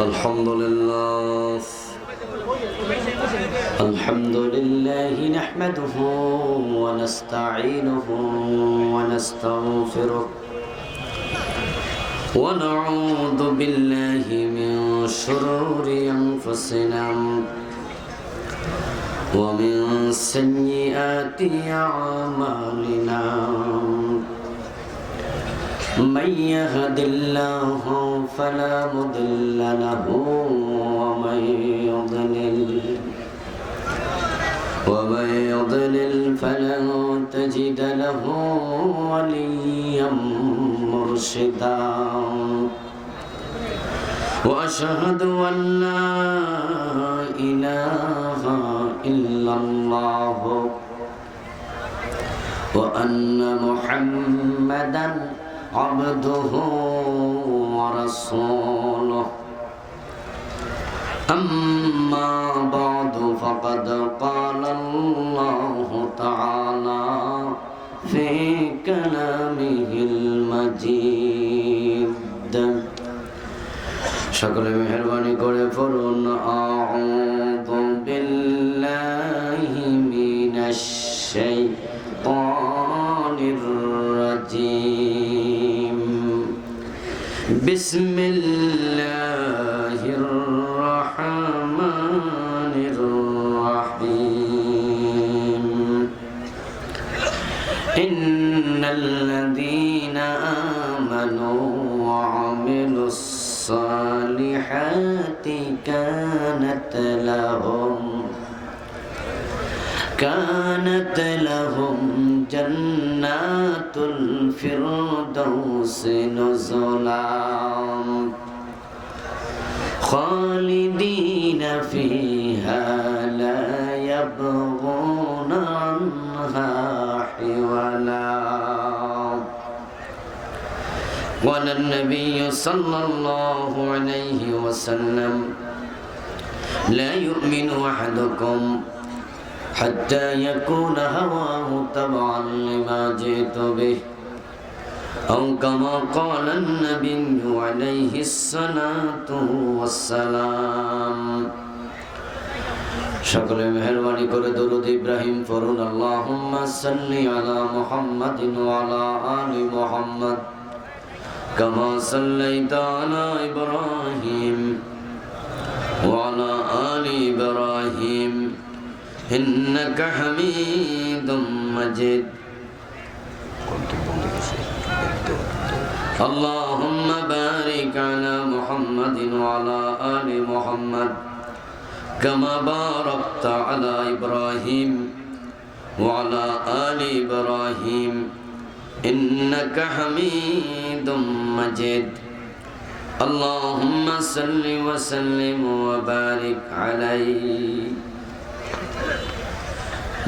الحمد لله الحمد لله نحمده ونستعينه ونستغفره ونعوذ بالله من شرور أنفسنا ومن سيئات أعمالنا من يهد الله فلا مضل له ومن يضلل فلن تجد له وليا مرشدا وأشهد أن لا إله إلا الله وأن محمدا عبده ورسوله أما بعد فقد قال الله تعالى في كلامه المجيد সকলে মেহেরবানি করে পড়ুন আউযু বিল্লাহি মিনাশ শাইতানির রাজিম বিসমিল্লাহির রাহমানির রাহিম ইন্নাল্লাযীনা আমানু ওয়া আমিলুস الصالحات كانت لهم جنات الفردوس نزلا خالدين فيها لا يبغون عنها حولا قال النبي صلى الله عليه وسلم لا يؤمن أحدكم حتى يكون هواه تبعا لما جئت به أو كما قال النبي عليه الصلاة والسلام সকলে মেহেরবানি করে দরুদ ইব্রাহিম পড়ুন আল্লাহুম্মা সাল্লি আলা মুহাম্মাদিন ওয়া আলা আলি মুহাম্মাদ كما صليت على إبراهيم وعلى آل إبراهيم إنك حميد مجيد اللهم بارك على محمد وعلى آل محمد كما باركت على إبراهيم وعلى آل إبراهيم إنك حميد مجيد اللهم صل وسلم وبارك عليه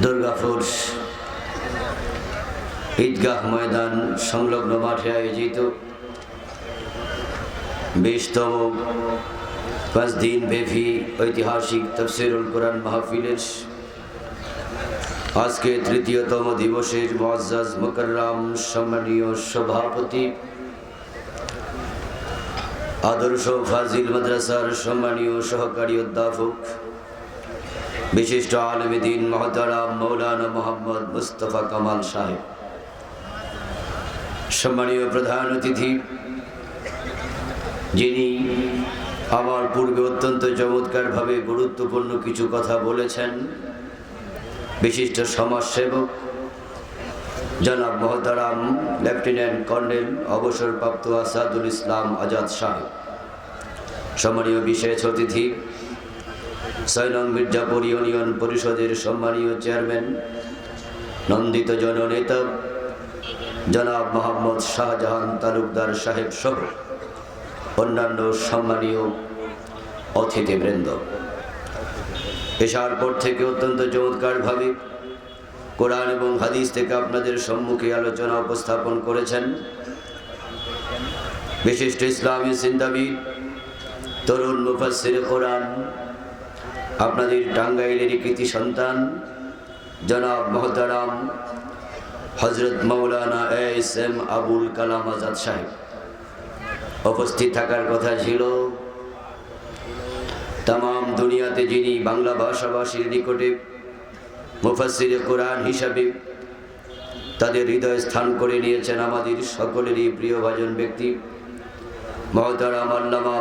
দুর্গাপুর ঈদগাহ ময়দান সংলগ্ন মাঠে আয়োজিত 20তম 5 দিন ব্যাপী ঐতিহাসিক তাফসীরুল কোরআন মাহফিলের আজকে 3য়তম দিবসের মুআজ্জাজ মুকাররম সম্মানীয় সভাপতি আদর্শ ফাজিল মাদ্রাসার সম্মানীয় সহকারী অধ্যাপক বিশিষ্ট আলেমে দ্বীন মুহতারাম মাওলানা মুহাম্মদ মুস্তাফা কামাল সাহেব, সম্মানীয় প্রধান অতিথি যিনি আমার পূর্বে অত্যন্ত চমৎকারভাবে গুরুত্বপূর্ণ কিছু কথা বলেছেন, বিশিষ্ট সমাজসেবক জনাব মুহতারাম লেফটেন্যান্ট কর্নেল অবসরপ্রাপ্ত আসাদুল ইসলাম আজাদ সাহেব, সম্মানীয় বিশেষ অতিথি 6 নং মির্জাপুর ইউনিয়ন পরিষদের সম্মানীয় চেয়ারম্যান নন্দিত জননেতা জনাব মোহাম্মদ শাহজাহান তালুকদার সাহেব সহ অন্যান্য সম্মানীয় অতিথিবৃন্দ, এশার পর থেকে অত্যন্ত চমৎকারভাবে কোরআন এবং হাদিস থেকে আপনাদের সম্মুখে আলোচনা উপস্থাপন করেছেন বিশিষ্ট ইসলামী চিন্তাবিদ, তরুণ মুফাসসির কোরআন, আপনাদের টাঙ্গাইলের কৃতি সন্তান জনাব মুহতারাম হযরত মাওলানা এস এম আবুল কালাম আজাদ সাহেব, উপস্থিত থাকার কথা ছিল। তাম দুনিয়াতে যিনি বাংলা ভাষাভাষীর নিকটে মুফাসসিরে কোরআন হিসাবে তাদের হৃদয় স্থান করে নিয়েছেন, আমাদের সকলেরই প্রিয়ভাজন ব্যক্তি মহতারাম আল্লামা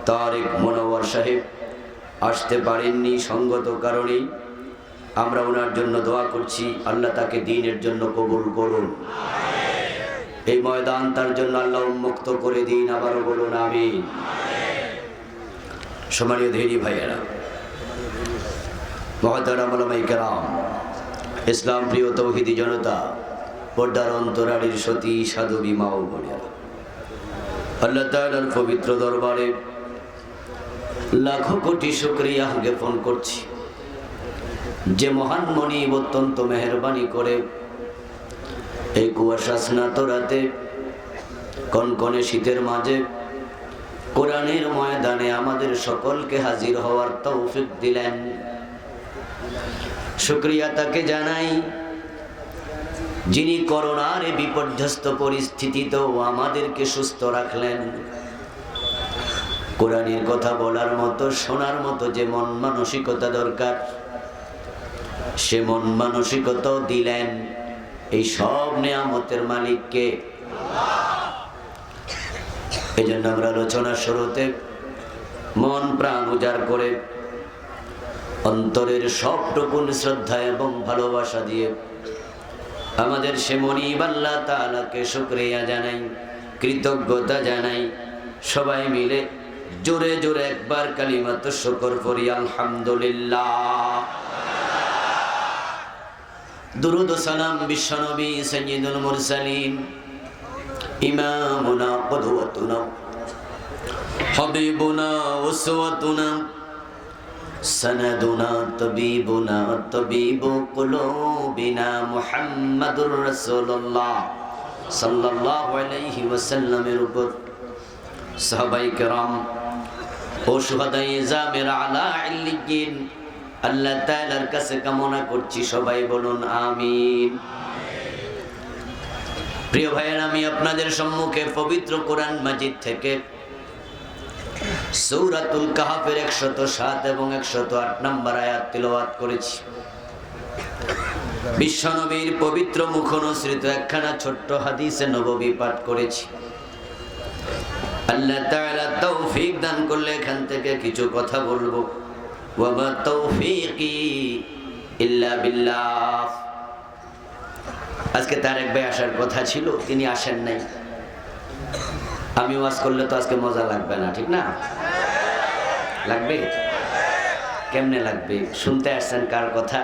তারেক মনোয়ার সাহেব আসতে পারেননি সঙ্গত কারণে। আমরা ওনার জন্য দোয়া করছি, আল্লাহ তাকে দ্বীনের জন্য কবুল করুন। এই ময়দান তার জন্য আল্লাহ উন্মুক্ত করে দিন, আবারও বলুন আমিন। সম্মানীয় ধনী ভাইয়েরা, মহতারাম উলামায়ে কেরাম, ইসলাম প্রিয় তৌহিদি জনতা, পর্দার অন্তরালের সতী সাধবী মা ও বোনেরা, আল্লাহ তাআলার পবিত্র দরবারে লাখো কোটি শুকরিয়া জ্ঞাপন করছি যে মহান মনিব অত্যন্ত মেহেরবানি করে এই কুয়াশা স্নাত রাতে কনকনে শীতের মাঝে কোরআনের ময়দানে আমাদের সকলকে হাজির হওয়ার তৌফিক দিলেন। শুকরিয়া তাকে জানাই যিনি করোনার বিপর্যস্ত পরিস্থিতিতেও আমাদেরকে সুস্থ রাখলেন। কোরআনের কথা বলার মতো, শোনার মতো যে মন মানসিকতা দরকার, সে মন মানসিকতাও দিলেন। এই সব নেয়ামতের মালিককে। এই জন্য আমরা আলোচনার শুরুতে মন প্রাণ উজাড় করে অন্তরের সবটুকুন শ্রদ্ধা এবং ভালোবাসা দিয়ে আমাদের সে মনিব আল্লাহ তাআলাকে শুকরিয়া জানাই, কৃতজ্ঞতা জানাই। সবাই মিলে জোরে জোরে একবার কালিমাতুশ শুকর পড়ি, আলহামদুলিল্লাহ। দুরুদ ও সালাম বিশ্বনবী সাইয়্যিদুল মুরসালিন, ইমামুনা কুদওয়াতুনা হাবিবুনা উসওয়াতুনা সনদুনা তাবিবুনা তাবিবু কুলুবিনা মুহাম্মাদুর রাসূলুল্লাহ সাল্লাল্লাহু আলাইহি ওয়াসাল্লামের উপর সাহাবায়ে কেরাম ও শুহাদায়ে জামির আলা ইল্লিয়িন আল্লাহ তাআলার কাছে কামনা করছি, সবাই বলুন আমিন। প্রিয় ভাইয়েরা, আমি আপনাদের সম্মুখে পবিত্র কোরআন মাজিদ থেকে সূরাতুল কাহফের 107 এবং 108 নম্বর আয়াত তিলাওয়াত করেছি। বিশ্বনবীর পবিত্র মুখনসৃত একখানা ছোট্ট হাদিসে নববী পাঠ করেছি। আল্লাহ তাআলা তৌফিক দান করলে এখান থেকে কিছু কথা বলবো। ওয়া মা তৌফিকি ইল্লা বিল্লাহ। আজকে তারেক ভাই আসার কথা ছিল, তিনি আসেন নাই। আমি ওয়াজ করলে তো আজকে মজা লাগবে না, ঠিক না? লাগবে? কেমনে লাগবে? শুনতে আসছেন কার কথা?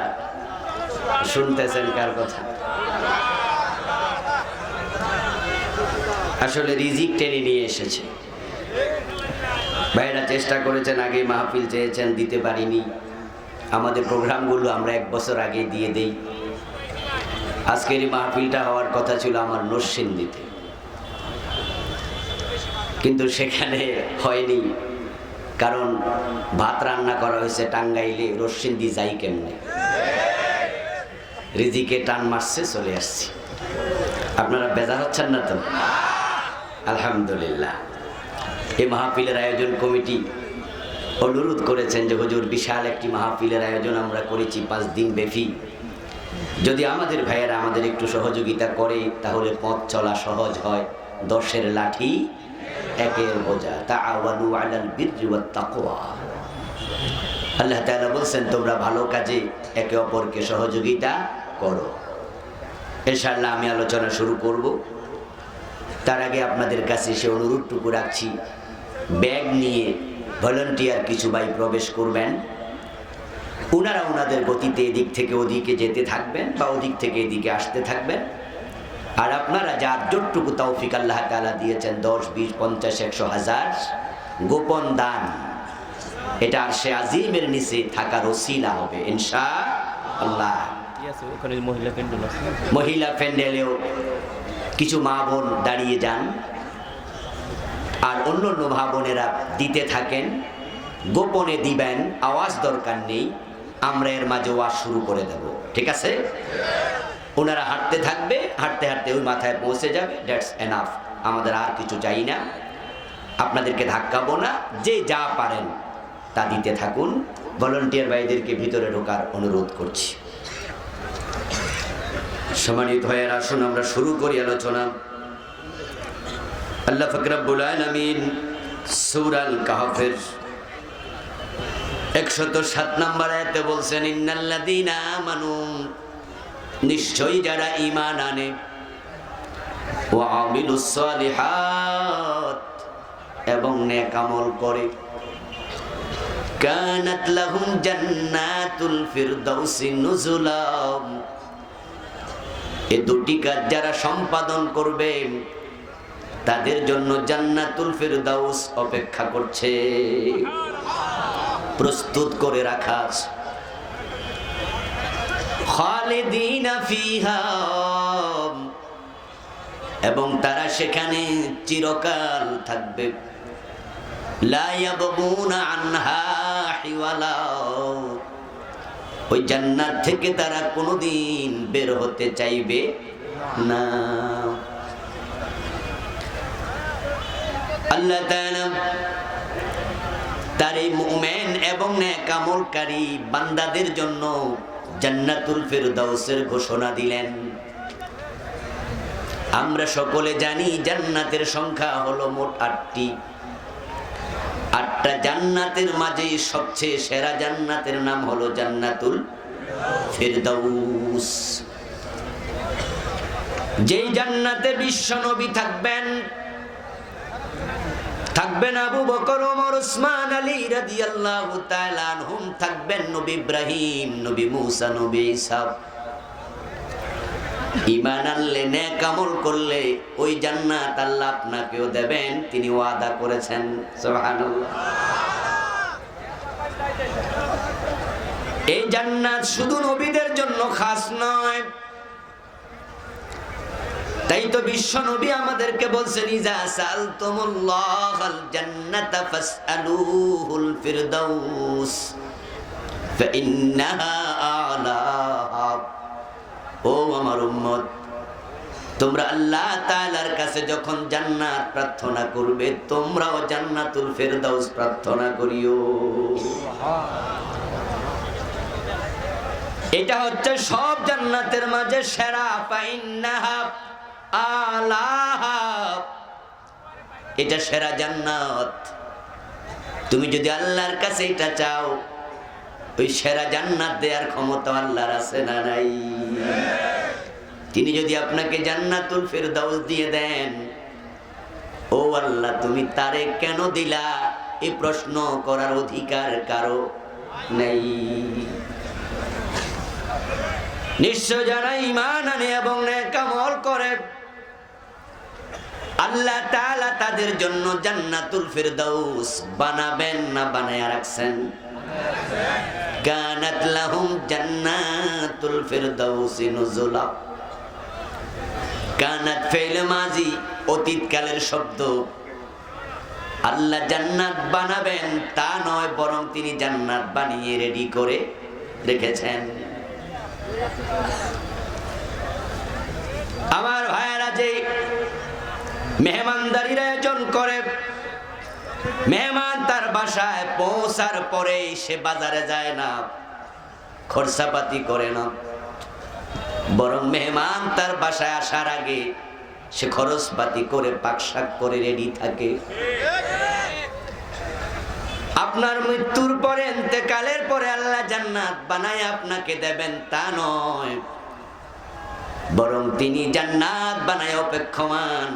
শুনতেছেন কার কথা? আসলে রিজিক টেনে নিয়ে এসেছে। ভাইরা চেষ্টা করেছেন, আগে মাহফিল চেয়েছেন, দিতে পারিনি। আমাদের প্রোগ্রামগুলো আমরা 1 বছর আগে দিয়ে দেই। আজকের এই মাহফিলটা হওয়ার কথা ছিল আমার নরসিংদীতে, কিন্তু সেখানে হয়নি। কারণ ভাত রান্না করা হয়েছে টাঙ্গাইলে, নরসিংদী যাই কেমনে? রিজিকে টান মারছে, চলে আসছি। আপনারা বেজার হচ্ছেন না তো? আলহামদুলিল্লাহ। এই মাহফিলের আয়োজন কমিটি অনুরোধ করেছেন যে হুজুর, বিশাল একটি মাহফিলের আয়োজন আমরা করেছি 5 দিন ব্যাপী। যদি আমাদের ভাইয়েরা আমাদের একটু সহযোগিতা করে তাহলে পথ চলা সহজ হয়। 10-এর লাঠি 1-এর বোঝা। তাআওয়ানু আলাল বিররি ওয়াত তাকওয়া। আল্লাহ তাআলা বলেন, তোমরা ভালো কাজে একে অপরকে সহযোগিতা করো। ইনশাআল্লাহ আমি আলোচনা শুরু করব। তার আগে আপনাদের কাছে সে অনুরোধটুকু রাখছি, ব্যাগ নিয়ে ভলান্টিয়ার কিছু ভাই প্রবেশ করবেন। ওনারা ওনাদের গতিতে এদিক থেকে ওদিকে যেতে থাকবেন বা ওদিক থেকে এদিকে আসতে থাকবেন। আর আপনারা যার যতটুকু তৌফিক আল্লাহ তাআলা দিয়েছেন, 10, 20, 50, 100, 1000 গোপন দান, এটা আরশে আজিমের নিচে থাকার ওসিলা হবে ইনশাআল্লাহ। মহিলা প্যান্ডেলেও কিছু মা বোন দাঁড়িয়ে যান, আর অন্য অন্য মা বোনেরা দিতে থাকেন। গোপনে দিবেন, আওয়াজ দরকার নেই। আমরা এর মাঝে ওয়াজ শুরু করে দেব, ঠিক আছে? ওনারা হাঁটতে থাকবে, হাঁটতে হাঁটতে ওই মাথায় পৌঁছে যাবে। দ্যাটস এনাফ, আমাদের আর কিছু চাই না। আপনাদেরকে ধাক্কাবো না, যে যা পারেন তা দিতে থাকুন। ভলান্টিয়ার ভাইদেরকে ভিতরে ঢোকার অনুরোধ করছি। সম্মানিত ভাইয়েরা, আসুন আমরা শুরু করি আলোচনা। আল্লাহ পাক রব্বুল আলামিন সূরা আল কাহফের 107 নম্বর আয়াতে বলছেন, ইন্নাল্লাযীনা আমানু, নিশ্চয়ই যারা ঈমান আনে, ওয়া আমিলুস সালিহাত, এবং নেক আমল করে, কানাত লাহুম জান্নাতুল ফিরদাউসি নুজুলা, এই দুটি কাজ যারা সম্পাদন করবে তাদের জন্য জান্নাতুল ফিরদাউস অপেক্ষা করছে, প্রস্তুত করে রাখা আছে। খালিদিনা ফিহা, এবং তারা সেখানে চিরকাল থাকবে। লা ইয়াবগুনা আনহা হিওয়ালা, ওই জান্নাত থেকে তারা কোনোদিন বের হতে চাইবে না। আল্লাহ তাআলা তার এই মুমিন এবং নেক আমলকারী বান্দাদের জন্য জান্নাতুল ফিরদাউসের ঘোষণা দিলেন। আমরা সকলে জানি জান্নাতের সংখ্যা হলো মোট 8টি। 8টা জান্নাতের মাঝে সবচেয়ে সেরা জান্নাতের নাম হলো জান্নাতুল ফিরদাউস। যেই জান্নাতে বিশ্বনবী থাকবেন, থাকবেন আবু বকর, ওমর, উসমান, আলী রাদিয়াল্লাহু তাআলা আনহুম, থাকবেন নবী ইব্রাহিম, নবী মূসা, নবী ঈসা। ঈমান আনলে, নেক আমল করলে ওই জান্নাত আল্লাহ আপনাকেও দেবেন, তিনি ওয়াদা করেছেন। সুবহানাল্লাহ। এই জান্নাত শুধু নবীদের জন্য খাস নয়। তাই তো বিশ্ব নবী আমাদেরকে বলছেন, ইজা সালতুমুল্লাহাল জান্নাতা ফাসআলুহুল ফিরদাউস ফাইন্নাহা আ'লাহা। ও আমার উম্মত, তোমরা আল্লাহ তাআলার কাছে যখন জান্নাত প্রার্থনা করবে, তোমরাও জান্নাতুল ফিরদাউস প্রার্থনা করিও। এটা হচ্ছে সব জান্নাতের মাঝে সেরা। ফাইন্নাহা আ'লাহা, এটা সেরা জান্নাত। তুমি যদি আল্লাহর কাছে এটা চাও, ওই সেরা জান্নাত দেওয়ার ক্ষমতা আল্লাহর আছে না নাই? তিনি যদি আপনাকে জান্নাতুল ফিরদাউস দিয়ে দেন, ও আল্লাহ তুমি তারে কেন দিলা, এই প্রশ্ন করার অধিকার কারো নেই। নিশ্চয় যারা ঈমান আনে এবং নেক আমল করে, আল্লাহ তাআলা তাদের জন্য জান্নাতুল ফিরদাউস বানাবেন না বানায়া রাখছেন। কানাত লাহুম জান্নাতুল ফিরদাউসি নুজুলা। কানাত ফেল মাজি, অতীতকালের শব্দ। আল্লাহ জান্নাত বানাবেন তা নয়, বরং তিনি জান্নাত বানিয়ে রেডি করে রেখেছেন। আমার ভাইয়েরা, যে মেহমানদারির আয়োজন করে, মেহমান তার বাসায় পৌঁছার পরে সে বাজারে যায় না, খরচাপাতি করে না, বরং মেহমান তার বাসায় আসার আগে সে খরচপাতি করে পাকশাক করে রেডি থাকে। আপনার মৃত্যুর পরে, ইন্তেকালের পরে আল্লাহ জান্নাত বানায় আপনাকে দেবেন তা নয়, বরং তিনি জান্নাত বানায় অপেক্ষমান।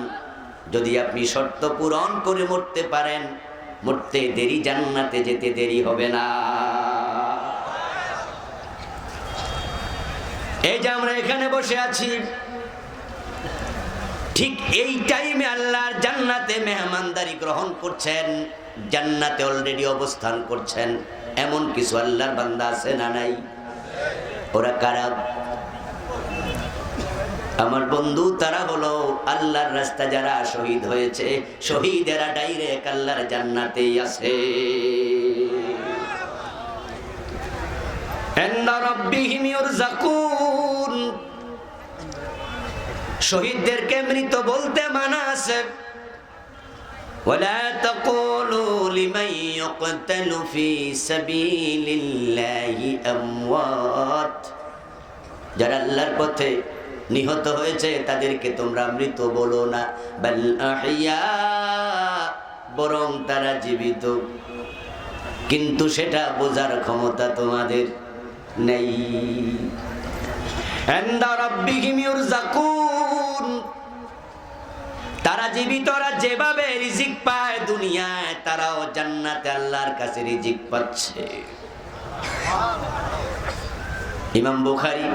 যদি আপনি শর্ত পূরণ করে মরতে পারেন, মরতে দেরি, জান্নাতে যেতে দেরি হবে না। এই যে আমরা এখানে বসে আছি, ঠিক এই টাইমে আল্লাহর জান্নাতে মেহমানদারি গ্রহণ করছেন, জান্নাতে অলরেডি অবস্থান করছেন এমন কিছু আল্লাহর বান্দা আছে না নাই? ওরা কারা? আমার বন্ধু, তারা হলো আল্লাহর রাস্তা যারা শহীদ হয়েছে। শহীদেরা ডাইরেক্ট আল্লাহর জান্নাতেই আছে। ইনদা রাব্বিহিম ইউরযাকুন। শহীদদেরকে মৃত বলতে মানা আছে। ولا تقولوا لمن يقتل في سبيل الله أموات যারা আল্লাহর পথে নিহত হয়েছে তাদেরকে তোমরা মৃত বলো না, বাল আহইয়া, বরং তারা জীবিত। কিন্তু সেটা বোঝার ক্ষমতা তোমাদের নেই। ইনদা রাব্বিহিম ইউরযাকুন, তারা জীবিতরা যেভাবে রিজিক পায় দুনিয়ায়, তারাও জান্নাতে আল্লাহর কাছে রিজিক পাচ্ছে। ইমাম বুখারী,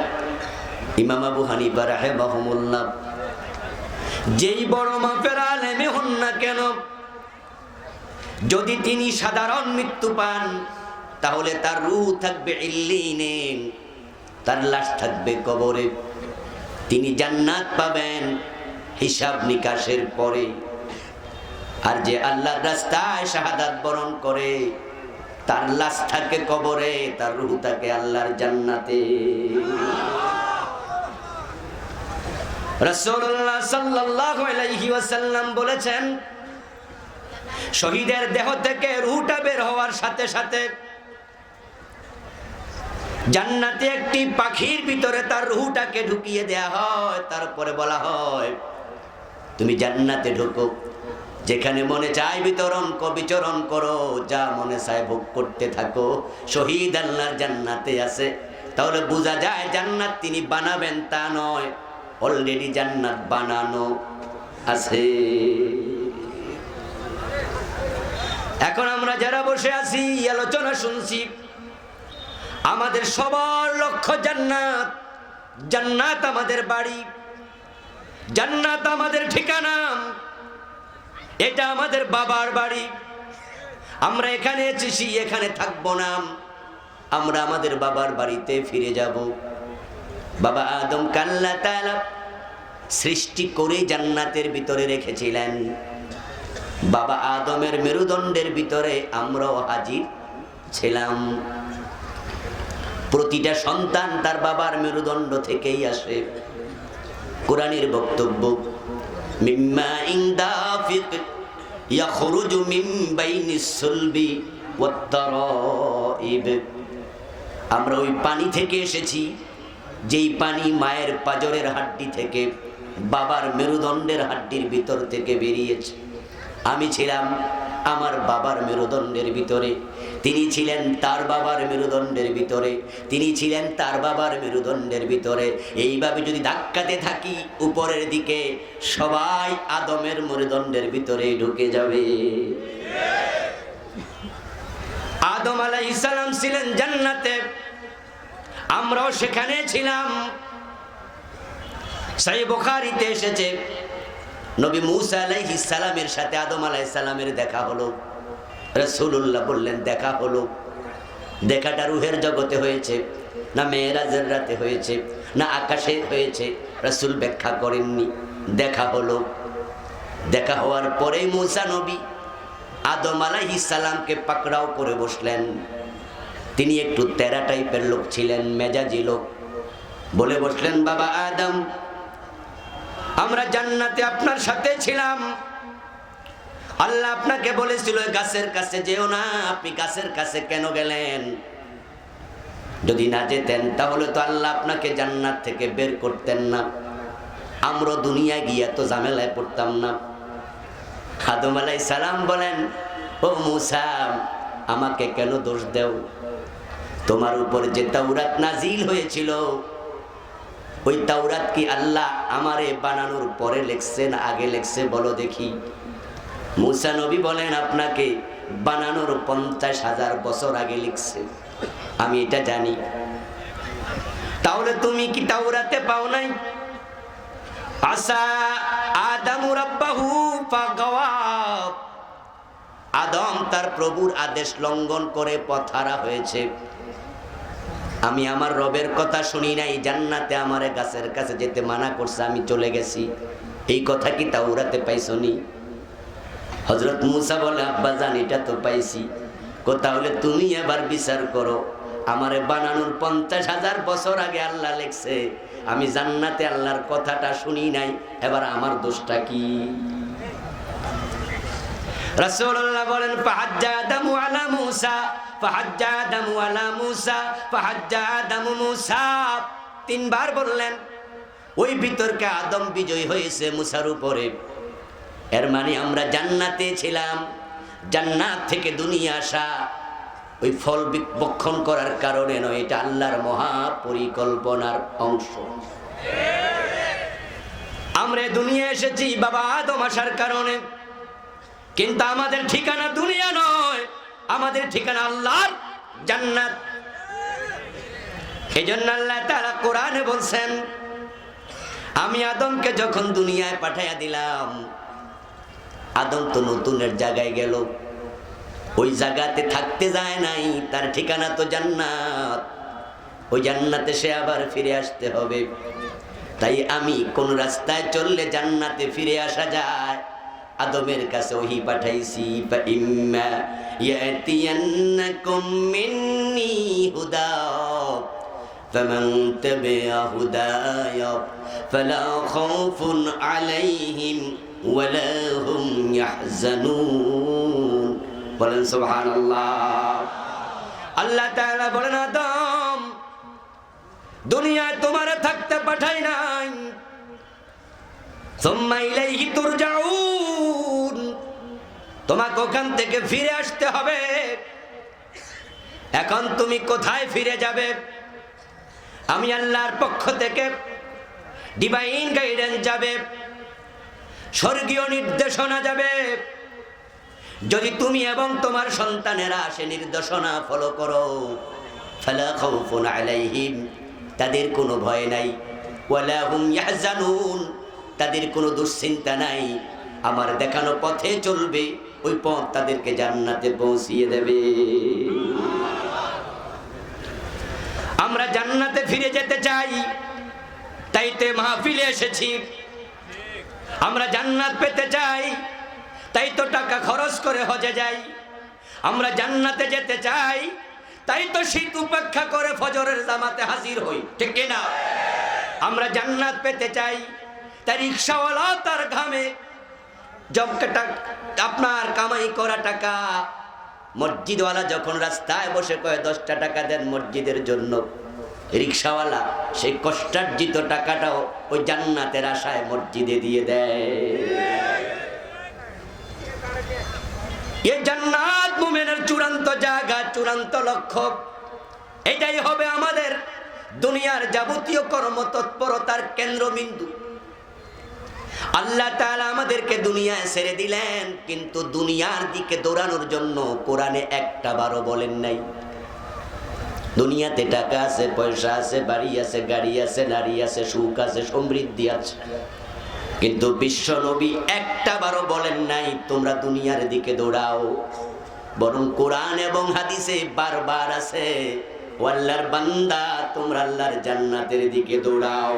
ইমাম আবু হানিফা রাহিমাহুমুল্লাহ যেই বড় মাপের আলেমে হন না কেন, যদি তিনি সাধারণ মৃত্যু পান তাহলে তার রূহ থাকবে ইল্লিনে, তার লাশ থাকবে কবরে। তিনি জান্নাত পাবেন হিসাব নিকাশের পরে। আর যে আল্লাহর রাস্তায় শাহাদাত বরণ করে তার লাশ থাকে কবরে, তার রূহ থাকে আল্লাহর জান্নাতে। রাসূলুল্লাহ সাল্লাল্লাহু আলাইহি ওয়াসাল্লাম বলেছেন, শহীদের দেহ থেকে রূহটা বের হওয়ার সাথে সাথে জান্নাতে একটি পাখির ভিতরে তার রূহটাকে ঢুকিয়ে দেয়া হয়। তারপরে বলা হয়, তুমি জান্নাতে ঢুকো, যেখানে মনে চায় বিচরণ করো, যা মনে চায় ভোগ করতে থাকো। শহীদ আল্লাহর জান্নাতে আছে। তাহলে বোঝা যায় জান্নাত তিনি বানাবেন তা নয়, অলরেডি জান্নাত বানানো আছে। এখন আমরা যারা বসে আছি আলোচনা শুনছি, আমাদের সবার লক্ষ্য জান্নাত। জান্নাত আমাদের বাড়ি, জান্নাত আমাদের ঠিকানা, এটা আমাদের বাবার বাড়ি। আমরা এখানে এসেছি, এখানে থাকবো না, আমরা আমাদের বাবার বাড়িতে ফিরে যাব। বাবা আদম আল্লাহ তাআলা সৃষ্টি করে জান্নাতের ভিতরে রেখেছিলেন। বাবা আদমের মেরুদণ্ডের ভিতরে আমরাও হাজির ছিলাম। প্রতিটা সন্তান তার বাবার মেরুদণ্ড থেকেই আসে। কোরআনের বক্তব্য, মিম্মা ইনদাফিক ইয়াখরুজু মিন বাইনিস সুলবি ওয়াত তারাইব, আমরা ওই পানি থেকে এসেছি, যেই পানি মায়ের পাজরের হাড্ডি থেকে বাবার মেরুদণ্ডের হাড্ডির ভিতর থেকে বেরিয়েছে। আমি ছিলাম আমার বাবার মেরুদণ্ডের ভিতরে, তিনি ছিলেন তার বাবার মেরুদণ্ডের ভিতরে, তিনি ছিলেন তার বাবার মেরুদণ্ডের ভিতরে। এইভাবে যদি ধাক্কাতে থাকি উপরের দিকে, সবাই আদমের মেরুদণ্ডের ভিতরে ঢুকে যাবে। আদম আলাইহিস সালাম ছিলেন জান্নাতে, আমরাও সেখানে ছিলাম। সহিহ বুখারীতে এসেছে, নবী মূসা আলাইহিস সালামের সাথে আদম আলাইহিস সালামের দেখা হলো। রাসূলুল্লাহ বললেন, দেখা হলো। দেখাটা রূহের জগতে হয়েছে না মেরাজের রাতে হয়েছে না আকাশে হয়েছে, রাসূল ব্যাখ্যা করেননি। দেখা হলো। দেখা হওয়ার পরেই মূসা নবী আদম আলাইহিস সালামকে পাকড়াও করে বসলেন। তিনি একটু তেরা টাইপের লোক ছিলেন, মেজাজি লোক। বলে বসলেন, বাবা আদম, আমরা জান্নাতে আপনার সাথে ছিলাম। আল্লাহ আপনাকে বলেছিল গাছের কাছে যেও না, আপনি গাছের কাছে কেন গেলেন? যদি না যেতেন তাহলে তো আল্লাহ আপনাকে জান্নাত থেকে বের করতেন না, আমরা দুনিয়ায় গিয়ে তো ঝামেলায় পড়তাম না। আদম আলাইহিস সালাম বলেন, ও মূসা, আমাকে কেন দোষ দেও? তোমার উপর যে তাওরাত নাজিল হয়েছিল, ওই তাওরাত কি আল্লাহ আমারে বানানোর পরে লিখছে না আগে লিখছে বলো দেখি? মূসা নবী বলেন, আপনাকে বানানোর 50,000 বছর আগে লিখছে, আমি এটা জানি। তাহলে তুমি কি তাওরাতে পাও নাই? আসা আদম রাব্বাহু ফাগাওয়া, আদম তার প্রভুর আদেশ লঙ্ঘন করে পথ হারা হয়েছে। আমি আমার রবের কথা শুনি নাই, জান্নাতে আমারে গাছের কাছে যেতে মানা করছে, আমি চলে গেছি। এই কথা কি তাওরাতে পাইছনি? হযরত মূসা বলে, আব্বা জান এটা তো পাইছি। তাহলে তুমি এবার বিচার করো, আমারে বানানোর 50,000 বছর আগে আল্লাহ লিখছে, আমি জান্নাতে আল্লাহর কথাটা শুনি নাই, এবার আমার দোষটা কি? রাসূলুল্লাহ বলেন ফাহাজ্জা আদামু আলা মূসা, ফাহাজ্জা আদামু আলা মূসা, ফাহাজ্জা আদামু মূসা। তিনবার বললেন। ওই বিতর্কে আদম বিজয় হয়েছে মূসার উপরে। এর মানে আমরা জান্নাতে ছিলাম, জান্নাত থেকে দুনিয়া আসা ওই ফল ভক্ষণ করার কারণে নয়, এটা আল্লাহর মহা পরিকল্পনার অংশ। আমরা দুনিয়া এসেছি বাবা আদম আসার কারণে, কিন্তু আমাদের ঠিকানা দুনিয়া নয়, আমাদের ঠিকানা আল্লাহর জান্নাত। এজন্য আল্লাহ তাআলা কোরআনে বলছেন, আমি আদমকে যখন দুনিয়ায় পাঠাইয়া দিলাম, আদম তো নতুনের জায়গায় গেল, ওই জায়গাতে থাকতে যায় নাই, তার ঠিকানা তো জান্নাত। ওই জান্নাতে সে আবার ফিরে আসতে হবে। তাই আমি কোন রাস্তায় চললে জান্নাতে ফিরে আসা যায়, আদমের কাছে ওহী পাঠাইছি। ফাইম্মা ইয়াতিয়ান্নাকুম মিন্নি হুদা ফামান তাবিআ হুদায়া ফালা খাউফুন আলাইহিম ওয়ালা হুম ইয়াহজানুন। বলেন সুবহানাল্লাহ। আল্লাহ তাআলা বলেন, আদম দুনিয়ায় তোমার থাকতে পাঠাই নাই, সুম্মা ইলাইহি তুরজাউন, তোমাকে ওখান থেকে ফিরে আসতে হবে। এখন তুমি কোথায় ফিরে যাবে? আমি আল্লাহর পক্ষ থেকে ডিভাইন গাইডেন্স যাবে, স্বর্গীয় নির্দেশনা যাবে। যদি তুমি এবং তোমার সন্তানেরা সে নির্দেশনা ফলো করো, ফালা খাউফুন আলাইহিম, তাদের কোনো ভয় নাই, ওয়ালা হুম ইয়াহজানুন, তাদের কোনো দুশ্চিন্তা নাই। আমার দেখানো পথে চলবে, ওই পথ তাদেরকে জান্নাতে পৌঁছিয়ে দেবে। আমরা জান্নাতে ফিরে যেতে চাই, তাই তো মাহফিলে এসেছি। আমরা জান্নাত পেতে চাই, তাই তো টাকা খরচ করে হজে যাই। আমরা জান্নাতে যেতে চাই, তাই তো শীত উপেক্ষা করে ফজরের জামাতে হাজির হই, ঠিক কিনা? আমরা জান্নাত পেতে চাই, তাই রিকশাওয়ালা তার ঘামে আপনার কামাই করা টাকা, মসজিদওয়ালা যখন রাস্তায় বসে কয়ে 10টা টাকা দেন মসজিদের জন্য, রিকশাওয়ালা সেই কষ্টার্জিত টাকাটাও ওই জান্নাতের আশায় মসজিদে দিয়ে দেয়। এই জান্নাত মুমিনের চূড়ান্ত জায়গা, চূড়ান্ত লক্ষ্য। এটাই হবে আমাদের দুনিয়ার যাবতীয় কর্মতৎপরতার কেন্দ্রবিন্দু। আল্লাহ তাআলা আমাদেরকে দুনিয়ায় ছেড়ে দিলেন, কিন্তু দুনিয়ার দিকে দৌড়ানোর জন্য কোরআনে একটা বারও বলেন নাই। দুনিয়াতে টাকা আছে, পয়সা আছে, বাড়ি আছে, গাড়ি আছে, নারী আছে, সুখ আছে, সমৃদ্ধি আছে, কিন্তু বিশ্ব নবী একটা বারও বলেন নাই তোমরা দুনিয়ার দিকে দৌড়াও। বরং কোরআন এবং হাদিসে বারবার আছে, ও আল্লাহর বান্দা তোমরা আল্লাহর জান্নাতের দিকে দৌড়াও।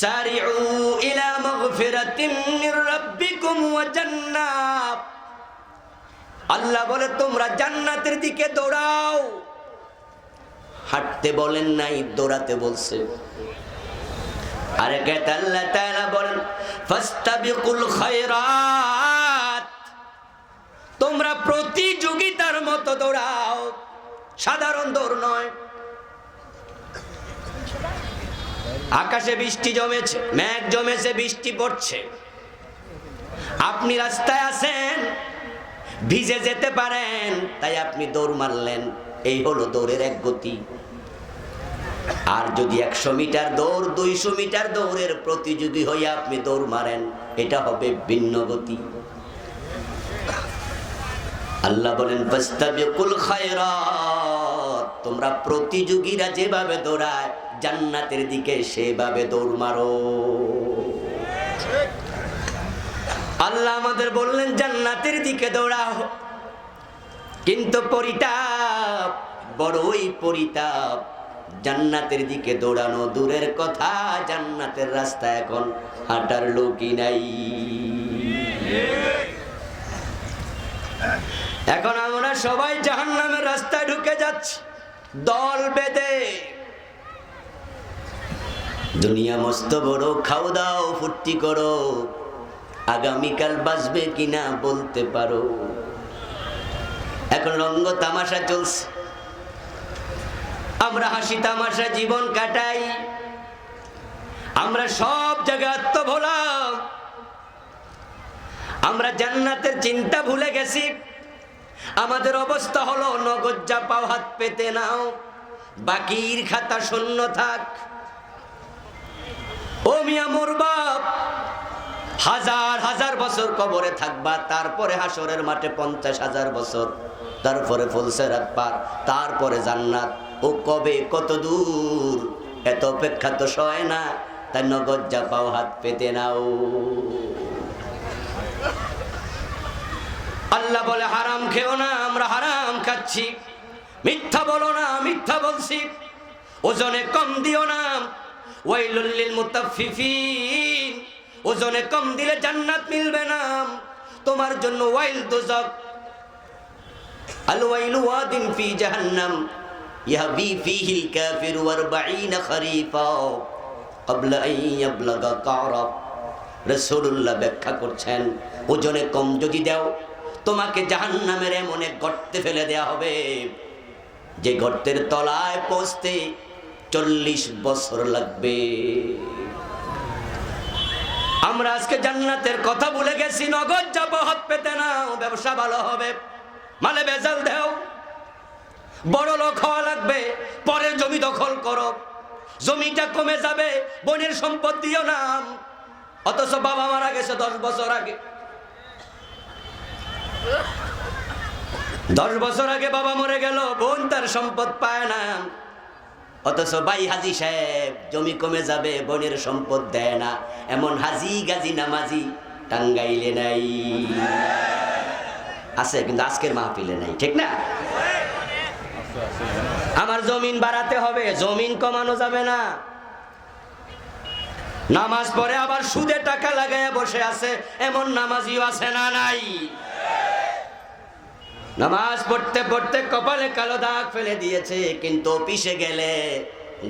সারিউ ইলা মাগফিরাতিন মির রাব্বিকুম ওয়া জান্নাত। আল্লাহ বলে তোমরা জান্নাতের দিকে দৌড়াও। হাঁটতে বলেন নাই, দৌড়াতে বলছে। আরেক আয়াতে আল্লাহ তাআলা বলেন ফাস্তাবিকুল খায়রাত, তোমরা প্রতিযোগিতার মতো দৌড়াও, সাধারণ দৌড় নয়। আকাশে বৃষ্টি জমেছে, মেঘ জমেছে, বৃষ্টি পড়ছে, আপনি রাস্তায় আছেন, ভিজে যেতে পারেন, তাই আপনি দৌড় মারলেন, এই হলো দৌড়ের এক গতি। আর যদি 100 মিটার দৌড়, 200 মিটার দৌড়ের প্রতিযোগী হয়ে আপনি দৌড় মারেন, এটা হবে ভিন্ন গতি। আল্লাহ বলেন ফাস্তাবিকুল খায়রাত, তোমরা প্রতিযোগীরা যেভাবে দৌড়ায় জান্নাতের দিকে সেভাবে দৌড় মারো। আল্লাহ আমাদের বললেন জান্নাতের দিকে দৌড়াও, কিন্তু পরিতাপ, বড়ই পরিতাপ, জান্নাতের দিকে দৌড়ানো দূরের কথা, জান্নাতের রাস্তা এখন হাঁটার লোকই নাই। এখন আমরা সবাই জাহান্নামের রাস্তায় ঢুকে যাচ্ছি দল বেঁধে। দুনিয়া মস্ত বড়, খাও দাও ফুর্তি করো, আগামীকাল বাঁচবে কিনা বলতে পারো? এখন রঙ্গ তামাশা চলছে, আমরা হাসি তামাশা জীবন কাটাই, আমরা সব জায়গায় আত্মভোলা, আমরা জান্নাতের চিন্তা ভুলে গেছি। আমাদের অবস্থা হলো নগদ যা পাও হাত পেতে নাও, বাকির খাতা শূন্য থাক। ও মিয়া মরবা, হাজার হাজার বছর কবরে থাকবা, তারপরে হাসরের মাঠে 50,000 বছর, তারপরে ফুলসেরাত পার, তারপরে জান্নাত। ও কবে কত দূর, এত অপেক্ষা তো সয় না, তাই নগদ যা পাও হাত পেতে নাও। আল্লাহ বলে হারাম খেও না, আমরা হারাম খাচ্ছি। মিথ্যা বলো না, মিথ্যা বলছি। ওজনে কম দিও না, ওয়াইলুল লিল মুতাফফিফিন, ওজনে কম দিলে জান্নাত মিলবে না, তোমার জন্য ওয়াইল দোজখ। আল ওয়াইলু ওয়াদিন ফি জাহান্নাম ইয়াহবি ফিহিল কাফিরু 40 খরিফা ক্বাবলা আন ইয়াবলাগা কা'রাব। রাসূলুল্লাহ ব্যাখ্যা করছেন, ওজনে কম যদি দাও, তোমাকে জাহান্নামের এমন এক গর্তে ফেলে দেয়া হবে, যে গর্তের তলায় পৌঁছতে 40 বছর লাগবে। আমরা আজকে জান্নাতের কথা ভুলে গেছি, নগদ যাবো হাত পেতে নাও, ব্যবসা ভালো হবে, মালে ভেজাল দেও, বড় লোক হওয়া লাগবে, পরের জমি দখল করো, জমিটা কমে যাবে, বোনের সম্পদ দিও না। অথচ বাবা মারা গেছে 10 বছর আগে, 10 বছর আগে বাবা মরে গেল, বোন তার সম্পদ পায় না। অথচ ভাই হাজি সাহেব, জমি কমে যাবে, বোনের সম্পদ দেয় না। এমন হাজি গাজি নামাজি টাঙ্গাইলে নাই, আছে কিন্তু আজকের মাহফিলে নাই, ঠিক না? আমার জমিন বাড়াতে হবে, জমিন কমানো যাবে না। নামাজ পড়ে আবার সুদে টাকা লাগায় বসে আছে, এমন নামাজিও আছে না নাই? নামাজ পড়তে পড়তে কপালে কালো দাগ ফেলে দিয়েছে, কিন্তু অফিসে গেলে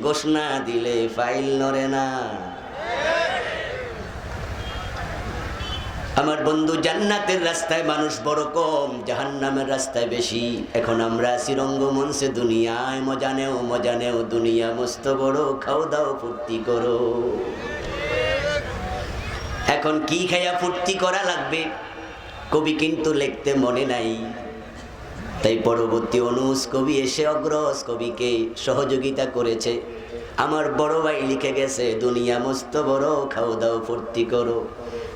ঘোষণা দিলে ফাইল নড়ে না। আমার বন্ধু, জান্নাতের রাস্তায় মানুষ বড় কম, জাহান্নামের রাস্তায় বেশি। এখন আমরা আছি রঙ্গমঞ্চে, দুনিয়ায় মজা নেও, দুনিয়া মস্ত বড়, খাও দাও ফুর্তি করো। এখন কি খাইয়া ফুর্তি করা লাগবে, কবি কিন্তু লিখতে মনে নাই, তাই পরবর্তী অনুজ কবি এসে অগ্রজ কবিকে সহযোগিতা করেছে। আমার বড় ভাই লিখে গেছে, দুনিয়া মস্ত বড়, খাও দাও ফুর্তি করো।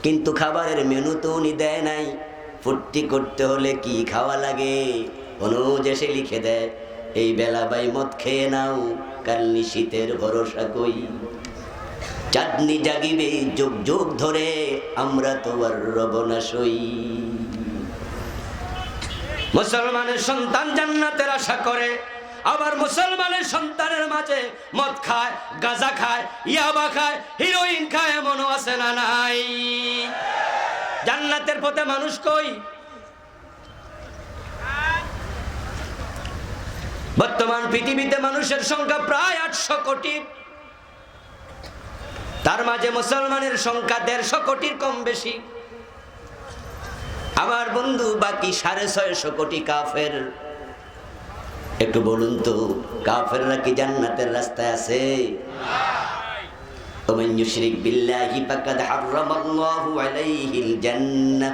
কিন্তু খাবারের মেনু তো উনি দেয় নাই, ফুর্তি করতে হলে কি খাওয়া লাগে। অনুজ এসে লিখে দেয়, এই বেলা বাই মদ খেয়ে নাও, কাল নিশীতের ভরসা কই। চাঁদনি জাগিবে যুগ যুগ ধরে, আমরা তো আর রব না সই। মুসলমানের সন্তান জান্নাতের আশা করে, আবার মুসলমানের সন্তানের মাঝে মদ খায়, গাঁজা খায়, ইয়াবা খায়, হিরোইন খায়, এমনও আছে না নাই? জান্নাতের পথে মানুষ কই? বর্তমান পৃথিবীতে মানুষের সংখ্যা প্রায় 800 কোটি, তার মাঝে মুসলমানের সংখ্যা 150 কোটির কম বেশি। আমার বন্ধু, বাকি 650 কোটি কাফের। একটু বলুন তো, কাফেররা কি জান্নাতের রাস্তায় আছে? ওমান ইউশরিক বিল্লাহি ফাকাদ হারামাল্লাহু আলাইহিল জান্নাহ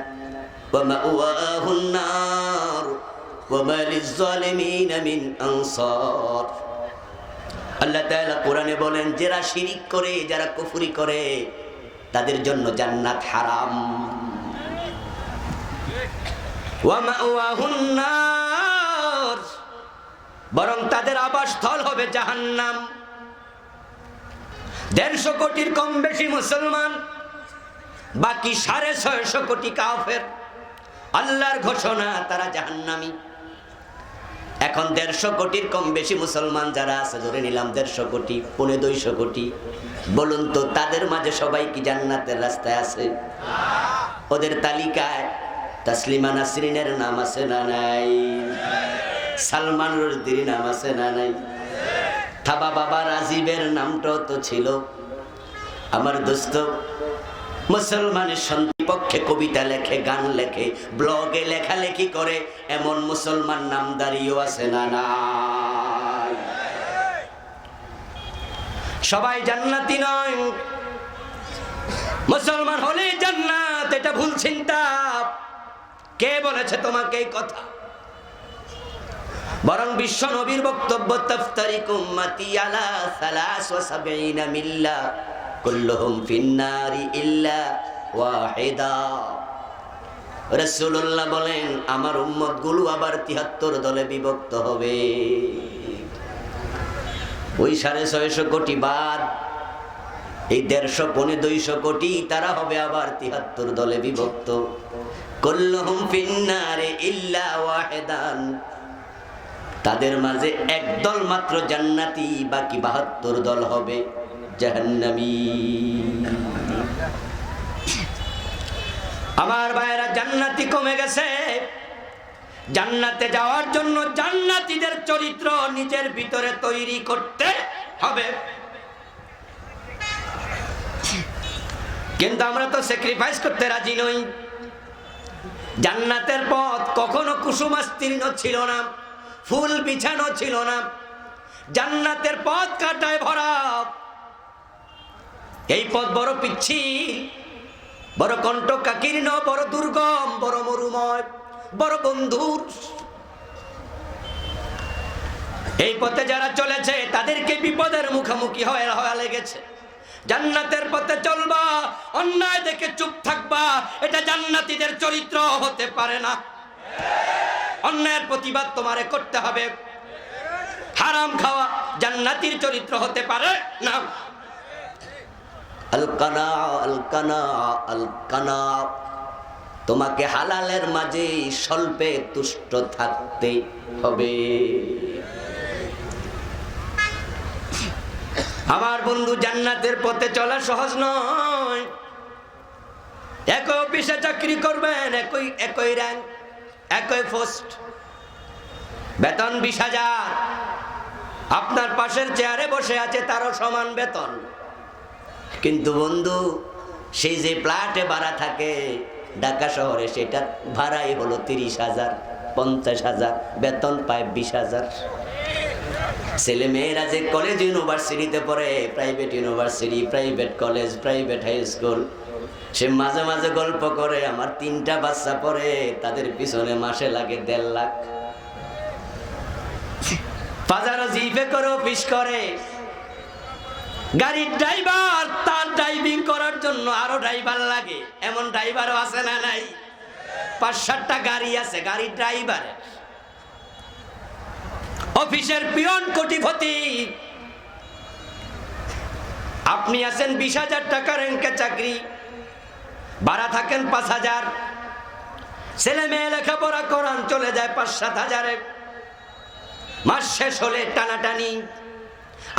ওয়া মাওয়াহুন নার ওয়া মা লিয-যালিমিনা মিন আনসার। আল্লাহ তাআলা কোরআনে বলেন, যারা শিরিক করে, যারা কুফরি করে, তাদের জন্য জান্নাত হারাম। ওয়া মাওয়াহুন নার, বরং তাদের আবাসস্থল হবে জাহান্নাম। 150 কোটির কম বেশি মুসলমান, বাকি 650 কোটি কাফের। আল্লাহর ঘোষণা, তারা জাহান্নামী। এখন 150 কোটির কম বেশি মুসলমান যারা আছে, ধরে নিলাম 150 কোটি, 250 কোটি। বলুন তো, তাদের মাঝে সবাই কি জান্নাতের রাস্তায় আছে? ওদের তালিকায় তাসলিমা নাসরিনের নাম আছে না নাই? সালমান রুশদির নাম আছে না নাই? থাবা বাবা রাজীবের নামটাও তো ছিল। আমার দোস্ত, মুসলমানের সন্তান পক্ষ পক্ষে কবিতা লেখে, গান লেখে, ব্লগে লেখালেখি করে এমন মুসলমান নামদারিও আছে না নাই? সবাই জান্নাতি নয়। মুসলমান হলে জান্নাত, এটা ভুল চিন্তা। কে বলেছে তোমাকে এই কথা? বরং বিশ্ব নবীর বক্তব্য, তাফতারিকু উম্মতি আলা 73 মিল্লা কুল্লুহুম ফিন্নারি ইল্লা ওয়াহিদা। রাসূলুল্লাহ বলেন আমার উম্মত গুলো আবার 73 দলে বিভক্ত হবে। ওই 650 কোটি বাদ এই 150 পৌনে 200 কোটি, তারা হবে আবার 73 দলে বিভক্ত। কুল্লুহুম ফিন্নারি ইল্লা ওয়াহিদান, তাদের মাঝে একদল মাত্র জান্নাতি, বাকি 72 দল হবে জাহান্নামী। আমার ভাইরা, জান্নাতি কমে গেছে। জান্নাতে যাওয়ার জন্য জান্নাতীদের চরিত্র নিজের ভিতরে তৈরি করতে হবে। কিন্তু আমরা তো স্যাক্রিফাইস করতে রাজি নই। জান্নাতের পথ কখনো কুসুমাস্তীর্ণ ছিল না, ফুল বিছানো ছিল না। জান্নাতের পথ কাঁটায় ভরা। এই পথ বড় পিচ্ছিল, বড় কণ্টকাকীর্ণ, বড় দুর্গম, বড় মরুময়, বড় বন্ধুর। এই পথে যারা চলেছে তাদেরকে বিপদের মুখোমুখি হওয়া লেগেছে। জান্নাতের পথে চলবা, অন্যায় দেখে চুপ থাকবা, এটা জান্নাতীদের চরিত্র হতে পারে না। অন্যায়ের প্রতিবাদ তোমারে করতে হবে। হারাম খাওয়া জান্নাতীর চরিত্র হতে পারে না। আল কানা আল কানা আল কানা, তোমাকে হালালের মাঝে স্বল্পে তুষ্ট থাকতে হবে। আমার বন্ধু, জান্নাতের পথে চলা সহজ নয়। একই অফিসে চাকরি করবেন, একই র্যাঙ্ক, একই পোস্ট, বেতন 20,000। আপনার পাশের চেয়ারে বসে আছে তারও সমান বেতন। কিন্তু বন্ধু, সেই যে ফ্ল্যাটে ভাড়া থাকে ঢাকা শহরে, সেটার ভাড়াই হলো 30,000, 50,000, বেতন পায় 20,000। ছেলে মেয়েরা যে কলেজ ইউনিভার্সিটিতে পড়ে, private university, private college, private high school, সে মাঝে মাঝে গল্প করে আমার 3টা বাচ্চা পড়ে, তাদের পিছনে মাসে লাগে 1.5 লাখ। বাজারও জিপে করে অফিস করে। গাড়ির ড্রাইভার, তার ড্রাইভিং করার জন্য আরো ড্রাইভার লাগে। এমন ড্রাইভারও আছে না নাই? 5-7টা গাড়ি আছে গাড়ির ড্রাইভার। অফিসের পিয়ন কোটিপতি, আপনি আছেন 20,000 টাকা র্যাঙ্কে চাকরি, ভাড়া থাকেন 5,000। ছেলে মেয়ে লেখাপড়া করান, চলে যায় 5-7 হাজারে। মাস শেষ হলে টানাটানি।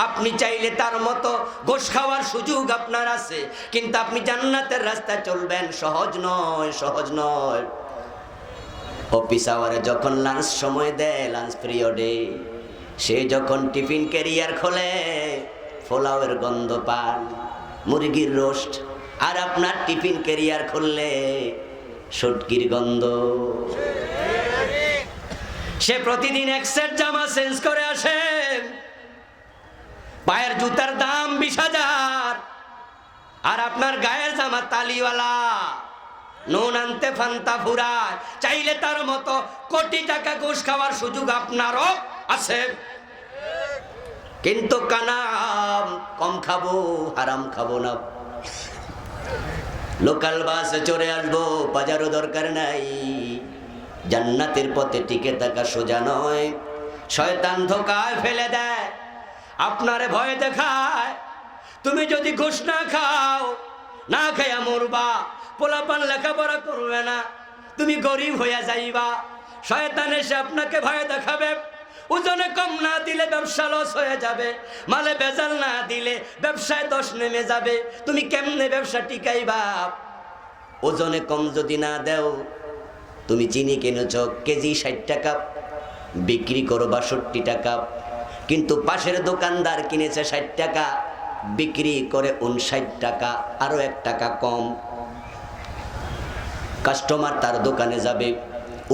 আপনি চাইলে তার মতো ঘোষ খাওয়ার সুযোগ আপনার আছে, কিন্তু আপনি জান্নাতের রাস্তায় চলবেন, সহজ নয়, সহজ নয়। অফিস আওয়ারে যখন লাঞ্চ সময় দেয়, লাঞ্চ পিরিয়ডে, সে যখন টিফিন ক্যারিয়ার খোলে, পোলাওয়ের গন্ধ পান, মুরগির রোস্ট, আর আপনার টিফিন ক্যারিয়ার খুললে শুটকির গন্ধ। সে প্রতিদিন এক সেট জামা চেঞ্জ করে আসে, পায়ের জুতার দাম 20,000, আর আপনার গায়ের জামা তালিওয়ালা, নুন আনতে ফান্তা ফুরায়। চাইলে তার মতো কোটি টাকা ঘুষ খাওয়ার সুযোগ আপনারও আছে। কিন্তু কানাম কম খাবো, হারাম খাবো না। লোকাল বাসে চড়ে আসবো, বাজারও দরকার নাই। জান্নাতের পথে টিকে থাকা সোজা নয়। শয়তান ধোকায় ফেলে দেয়, আপনারে ভয় দেখায়। তুমি যদি ঘুষ না খাও, না খাইয়া মরবা, পোলাপান লেখাপড়া করবে না, তুমি গরিব হইয়া যাইবা। শয়তান এসে আপনাকে ভয় দেখাবে। ওজনে কম না দিলে ব্যবসা লস হয়ে যাবে, মালে ভেজাল না দিলে ব্যবসায় দোষ নেমে যাবে। তুমি কেমনে ব্যবসা টিকাইবা? ওজনে কম যদি না দেও, তুমি চিনি কিনেছ কেজি 60 টাকা, বিক্রি করো 62 টাকা, কিন্তু পাশের দোকানদার কিনেছে 60 টাকা, বিক্রি করে 59 টাকা, আরো 1 টাকা কম। কাস্টমার তার দোকানে যাবে,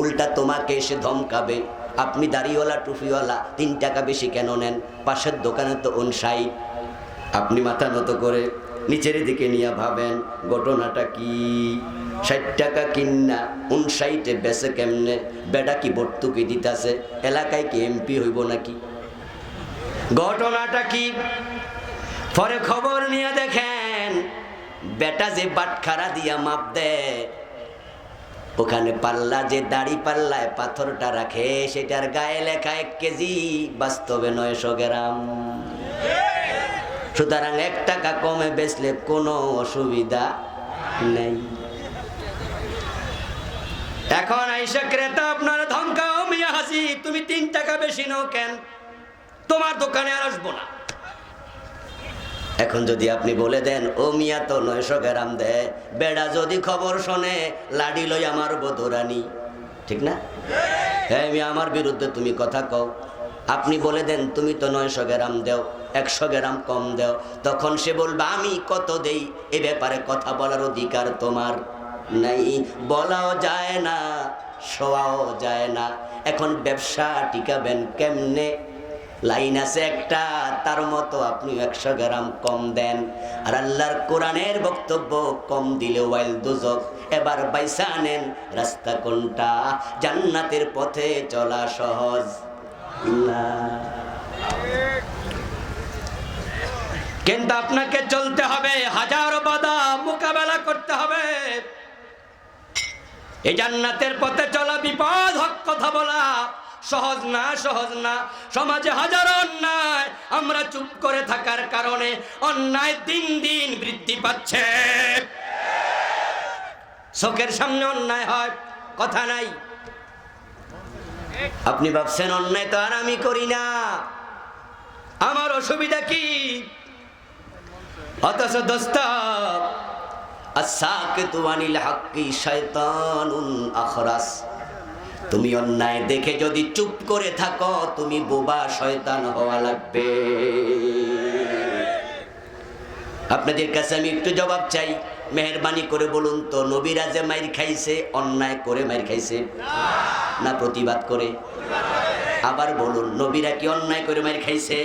উল্টা তোমাকে এসে ধমকাবে, আপনি দাড়িওয়ালা টুপিওয়ালা 3 টাকা বেশি কেন নেন, পাশের দোকানে তো 59। আপনি মাথা নত করে নিচের দিকে নিয়ে ভাবেন ঘটনাটা কি। 60 টাকা কিন্না 59-এ বেচে কেমনে? বেটা কি ভর্তুকি দিতেছে? এলাকায় কি এমপি হইব নাকি? ঘটনাটা কি? পরে খবর নিয়ে দেখেন বেটা যে বাটখারা দিয়া মাপ দেয়, ওখানে পাল্লা যে দাড়ি পাল্লায় পাথরটা রাখে সেটার গায়ে লেখা 1 কেজি, বাস্তবে 900 গ্রাম। সুতরাং 1 টাকা কমে বেচলে কোনো অসুবিধা নেই। এখন আইসা ক্রেতা আপনার ধমকাও, মিয়া হাসি তুমি 3 টাকা বেশি নাও কেন, তোমার দোকানে আর আসবো না। এখন যদি আপনি বলে দেন ও মিয়া তো 900 গ্রাম দেয়, বেড়া যদি খবর শোনে লাডি লই আমার বদরানি, ঠিক না? হ্যাঁ মিয়া আমার বিরুদ্ধে তুমি কথা কও, আপনি বলে দেন তুমি তো 900 গ্রাম দেও, 100 গ্রাম কম দেও, তখন সে বলবে আমি কত দেই, এ ব্যাপারে কথা বলার অধিকার তোমার নাই। বলাও যায় না, শোয়াও যায় না। এখন ব্যবসা টিকাবেন কেমনে? লাইন আছে একটা, তার মতো আপনি 100 গ্রাম কম দেন। আর আল্লাহর কোরআনের বক্তব্য কম দিলে ওয়াইল দুজক। এবার বাইসা নেন রাস্তা কোনটা? জান্নাতের পথে চলা সহজ না, কিন্তু আপনাকে চলতে হবে, হাজারো বাধা মোকাবেলা করতে হবে। এই জান্নাতের পথে চলা বিপদ হক কথা বলা সহজ না, সহজ না। সমাজে হাজারো অন্যায়, আমরা চুপ করে থাকার কারণে অন্যায় দিন দিন বৃদ্ধি পাচ্ছে। চোখের সামনে অন্যায় হয়, কথা নাই। আপনি ভাবছেন অন্যায় তো আর আমি করি না, আমার অসুবিধা কি? অথচ দোস্ত আসাকিতু আনিল হাক্কি শায়তানুন আখরাস, তুমি অন্যায় দেখে যদি চুপ করে থাকো তুমি বোবা শয়তান হওয়া লাগবে। আপনাদের কাছে আমি একটু জবাব চাই, মেহেরবানি করে বলুন তো নবীরা যে মাইর খাইছে অন্যায় করে মাইর খাইছে না প্রতিবাদ করে? আবার বলুন নবীরা কি অন্যায় করে মাইর খাইছে?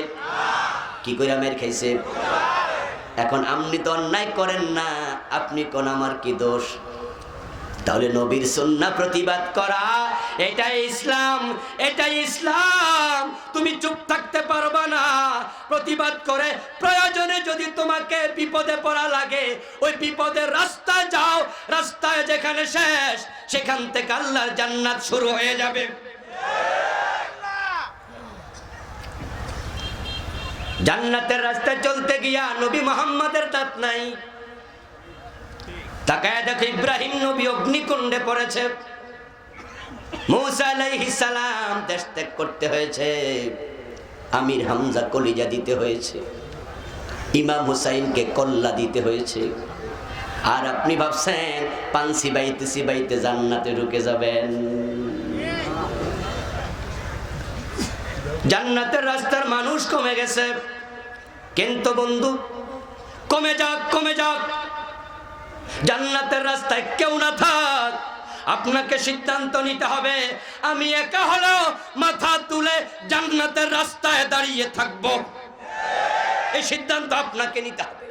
কি করে মাইর খাইছে? এখন আপনি তো অন্যায় করেন না, আপনি কোন আমার কি দোষ? তাহলে নবীর সুন্নাহ প্রতিবাদ করা এটাই ইসলাম, এটাই ইসলাম। তুমি চুপ থাকতে পারবা না, প্রতিবাদ করে প্রয়োজনে যদি তোমাকে বিপদে পড়া লাগে ওই বিপদের রাস্তায় যাও, রাস্তায় যেখানে শেষ সেখান থেকে আল্লাহর জান্নাত শুরু হয়ে যাবে। জান্নাতের রাস্তায় চলতে গিয়া নবী মুহাম্মাদের দাঁত নাই। তাকায় দেখো ইব্রাহিম নবী অগ্নিকুণ্ডে পড়েছে, মূসা আলাইহিস সালাম দেশ ত্যাগ করতে হয়েছে, আমির হামজা কলিজা দিতে হয়েছে, ইমাম হুসাইনকে কল্লা দিতে হয়েছে। আর আপনি ভাবছেন পান সিবাইতে সিবাইতে জান্নাতে ঢুকে যাবেন? জান্নাতের রাস্তার মানুষ কমে গেছে, কিন্তু বন্ধু কমে যাক, কমে যাক, জান্নাতের রাস্তায় কেউ না থাক, আপনাকে সিদ্ধান্ত নিতে হবে আমি একা হলেও মাথা তুলে জান্নাতের রাস্তায় দাঁড়িয়ে থাকব। এই সিদ্ধান্ত আপনাকে নিতে হবে।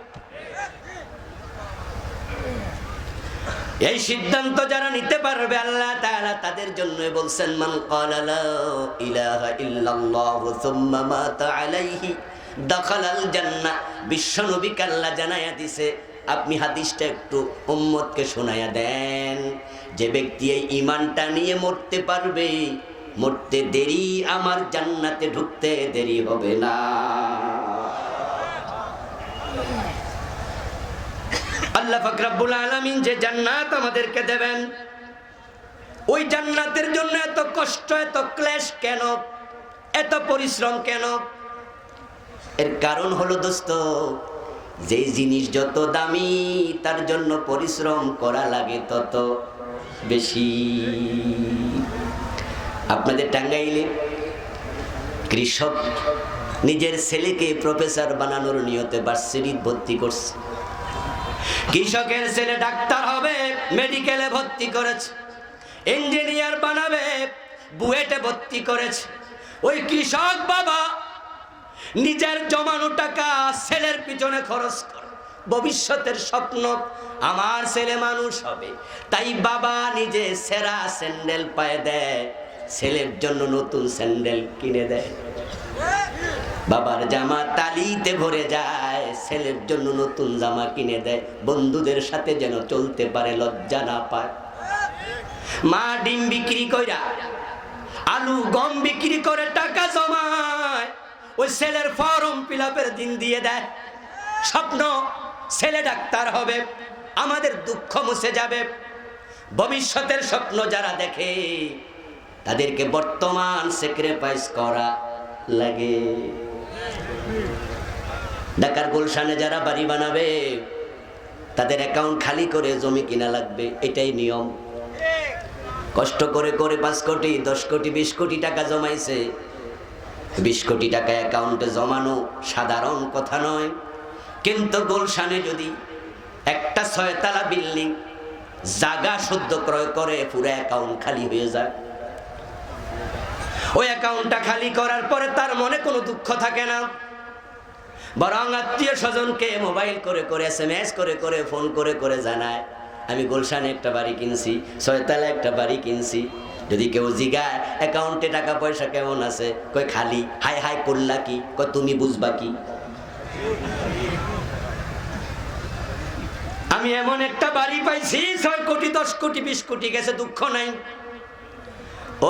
এই সিদ্ধান্ত যারা নিতে পারবে আল্লাহ তাআলা তাদের জন্য বলছেন মান ক্বালা লা ইলাহা ইল্লাল্লাহু সুম্মা মাতা আলাইহি দাখালাল জান্নাহ। বিশ্বনবীকে আল্লাহ জানায়া দিছে, আপনি হাদিসটা একটু উম্মতকে শোনায়া দেন, যে ব্যক্তি এই ঈমানটা নিয়ে মরতে পারবে, মরতে দেরি আমার জান্নাতে ঢুকতে দেরি হবে না। আল্লাহ পাক রব্বুল আলামিন যে জান্নাত আমাদেরকে দেবেন, ওই জান্নাতের জন্য এত কষ্ট, এত ক্লেশ কেন, এত পরিশ্রম কেন? এর কারণ হলো দোস্ত, যে জিনিস যত দামি তার জন্য পরিশ্রম করা লাগে তত বেশি। আপনাদের টাঙ্গাইলে কৃষক নিজের ছেলেকে প্রফেসর বানানোর নিয়তে ভার্সিটিতে ভর্তি করছে। কৃষকের ছেলে ডাক্তার হবে, মেডিকেলে ভর্তি করেছে, ইঞ্জিনিয়ার বানাবে, বুয়েটে ভর্তি করেছে। ওই কৃষক বাবা নিজের জমানো টাকা ছেলের পিছনে খরচ করে, ভবিষ্যতের স্বপ্ন আমার ছেলে মানুষ হবে, তাই বাবা নিজে সেরা স্যান্ডেল পায়ে দেয়, ছেলের জন্য নতুন স্যান্ডেল কিনে দেয়। বাবার জামা তালিতে ভরে যায়, ছেলের জন্য নতুন জামা কিনে দেয়, বন্ধুদের সাথে যেন চলতে পারে, লজ্জা না পায়। মা ডিম বিক্রি কইরা, আলু গম বিক্রি করে টাকা জমায়, ওই ছেলের ফর্ম ফিলাপের দিন দিয়ে দেয়। স্বপ্ন ছেলে ডাক্তার হবে, আমাদের দুঃখ মুছে যাবে। ভবিষ্যতের স্বপ্ন যারা দেখে তাদেরকে বর্তমান স্যাক্রিফাইস করা লাগে। ঢাকার গুলশানে যারা বাড়ি বানাবে তাদের অ্যাকাউন্ট খালি করে জমি কিনা লাগবে, এটাই নিয়ম। কষ্ট করে করে 5 কোটি 10 কোটি 20 কোটি টাকা জমাইছে, 20 কোটি টাকা অ্যাকাউন্টে জমানো সাধারণ কথা নয়। কিন্তু গুলশানে যদি একটা 6 তলা বিল্ডিং জায়গা শুদ্ধ ক্রয় করে, পুরো অ্যাকাউন্ট খালি হয়ে যায়। ওই অ্যাকাউন্টটা খালি করার পরে তার মনে কোনো দুঃখ থাকে না, বরং আত্মীয় স্বজনকে মোবাইল করে করে, SMS করে করে, ফোন করে করে জানায়, আমি গুলশানে একটা বাড়ি কিনছি, 6 তলা একটা বাড়ি কিনছি। যদি কেউ জিগায় অ্যাকাউন্টে টাকা পয়সা কেমন আছে, কই খালি। হাই হাই করলা কি, কই তুমি বুঝবা কি। আমি এমন একটা বাড়ি পাইছি, 6 কোটি 10 কোটি 20 কোটি গেছে, দুঃখ নাই।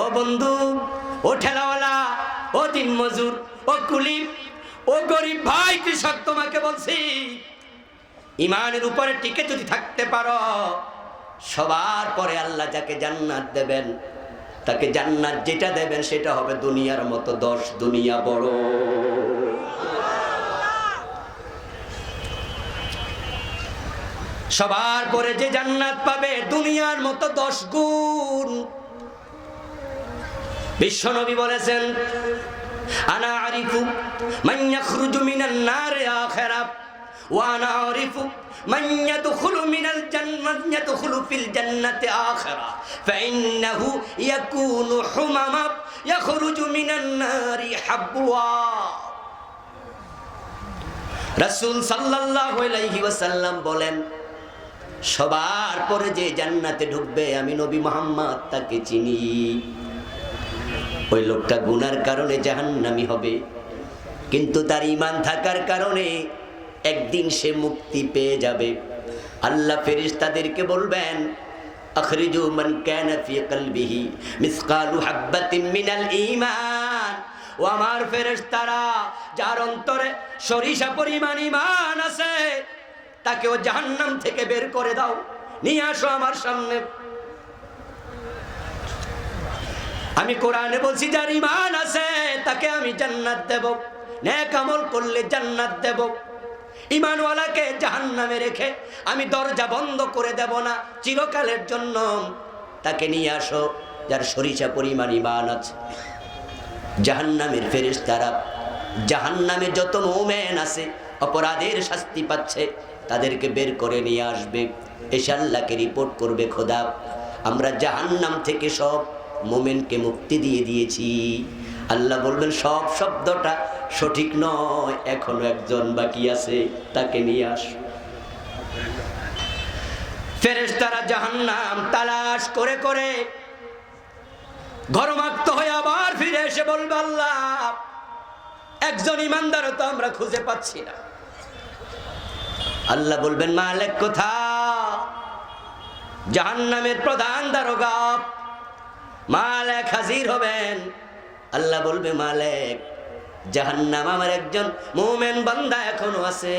ও বন্ধু, ও ঠেলাওয়ালা, ও দিন মজুর, ও কুলি, ও গরিব ভাই কৃষক, তোমাকে বলছি, ইমানের উপরে টিকে যদি থাকতে পারো, সবার পরে আল্লাহ যাকে জান্নাত দেবেন, তাকে জান্নাত যেটা দেবেন সেটা হবে দুনিয়ার মতো 10 দুনিয়া বড়। সবার পরে যে জান্নাত পাবে দুনিয়ার মতো 10 গুণ। বিশ্বনবী বলেছেন, আনা আরিফু মান ইয়াখরুজু মিনান নার আখিরা ওয়া আনা আরিফু মান ইয়াদখুলু মিনাল জান্নাত ইয়াদখুলু ফিল জান্নাতি আখিরা ফাইন্নাহু ইয়াকুনু হুমামা ইয়াখরুজু মিনান নারি হাবওয়া। রাসূল সাল্লাল্লাহু আলাইহি ওয়াসাল্লাম বলেন, সবার পরে যে জান্নাতে ঢুকবে আমি নবী মুহাম্মদ তাকে চিনি। ওই লোকটা গুনার কারণে জাহান্নামী হবে, কিন্তু তার ঈমান থাকার কারণে একদিন সে মুক্তি পেয়ে যাবে। আল্লাহ ফেরেশতাদেরকে বলবেন, আখরিজু মান কানা ফি কলবিহি মিসকালু হাববাতিন মিনাল ঈমান। ও আমার ফেরেশতারা, যার অন্তরে সরিষা পরিমাণ ঈমান আছে, তাকে ও জাহান্নাম থেকে বের করে দাও, নিয়ে আসো আমার সামনে। আমি কোরআনে বলছি, যার ঈমান আছে তাকে আমি জান্নাত দেব, নেক আমল করলে জান্নাত দেব। ঈমানওয়ালাকে জাহান্নামে রেখে আমি দরজা বন্ধ করে দেব না চিরকালের জন্য। তাকে নিয়ে আসো যার সরিষা পরিমাণ ঈমান আছে। জাহান্নামের ফেরেশতারা, জাহান্নামে যত মুমিন আছে অপরাধের শাস্তি পাচ্ছে, তাদেরকে বের করে নিয়ে আসবে, এসে আল্লাহকে রিপোর্ট করবে, খোদা আমরা জাহান্নাম থেকে সব মুমিনকে মুক্তি দিয়ে দিয়েছি। আল্লাহ বলবেন, সব শব্দটা সঠিক নয়, এখনো একজন বাকি আছে, তাকে নিয়ে আস। ফেরেশতারা জাহান্নাম তালাশ করে করে ঘরমাক্ত হয়ে আবার ফিরে এসে বলবে, আল্লাহ একজন ইমানদারও তো আমরা খুঁজে পাচ্ছি না। আল্লাহ বলবেন, মালিক কোথায়? জাহান্নামের প্রধান দারোগা মালিক হাজির হবেন। আল্লাহ বলবে, মালিক জাহান্নাম আমার একজন মুমিন বান্দা এখনো আছে,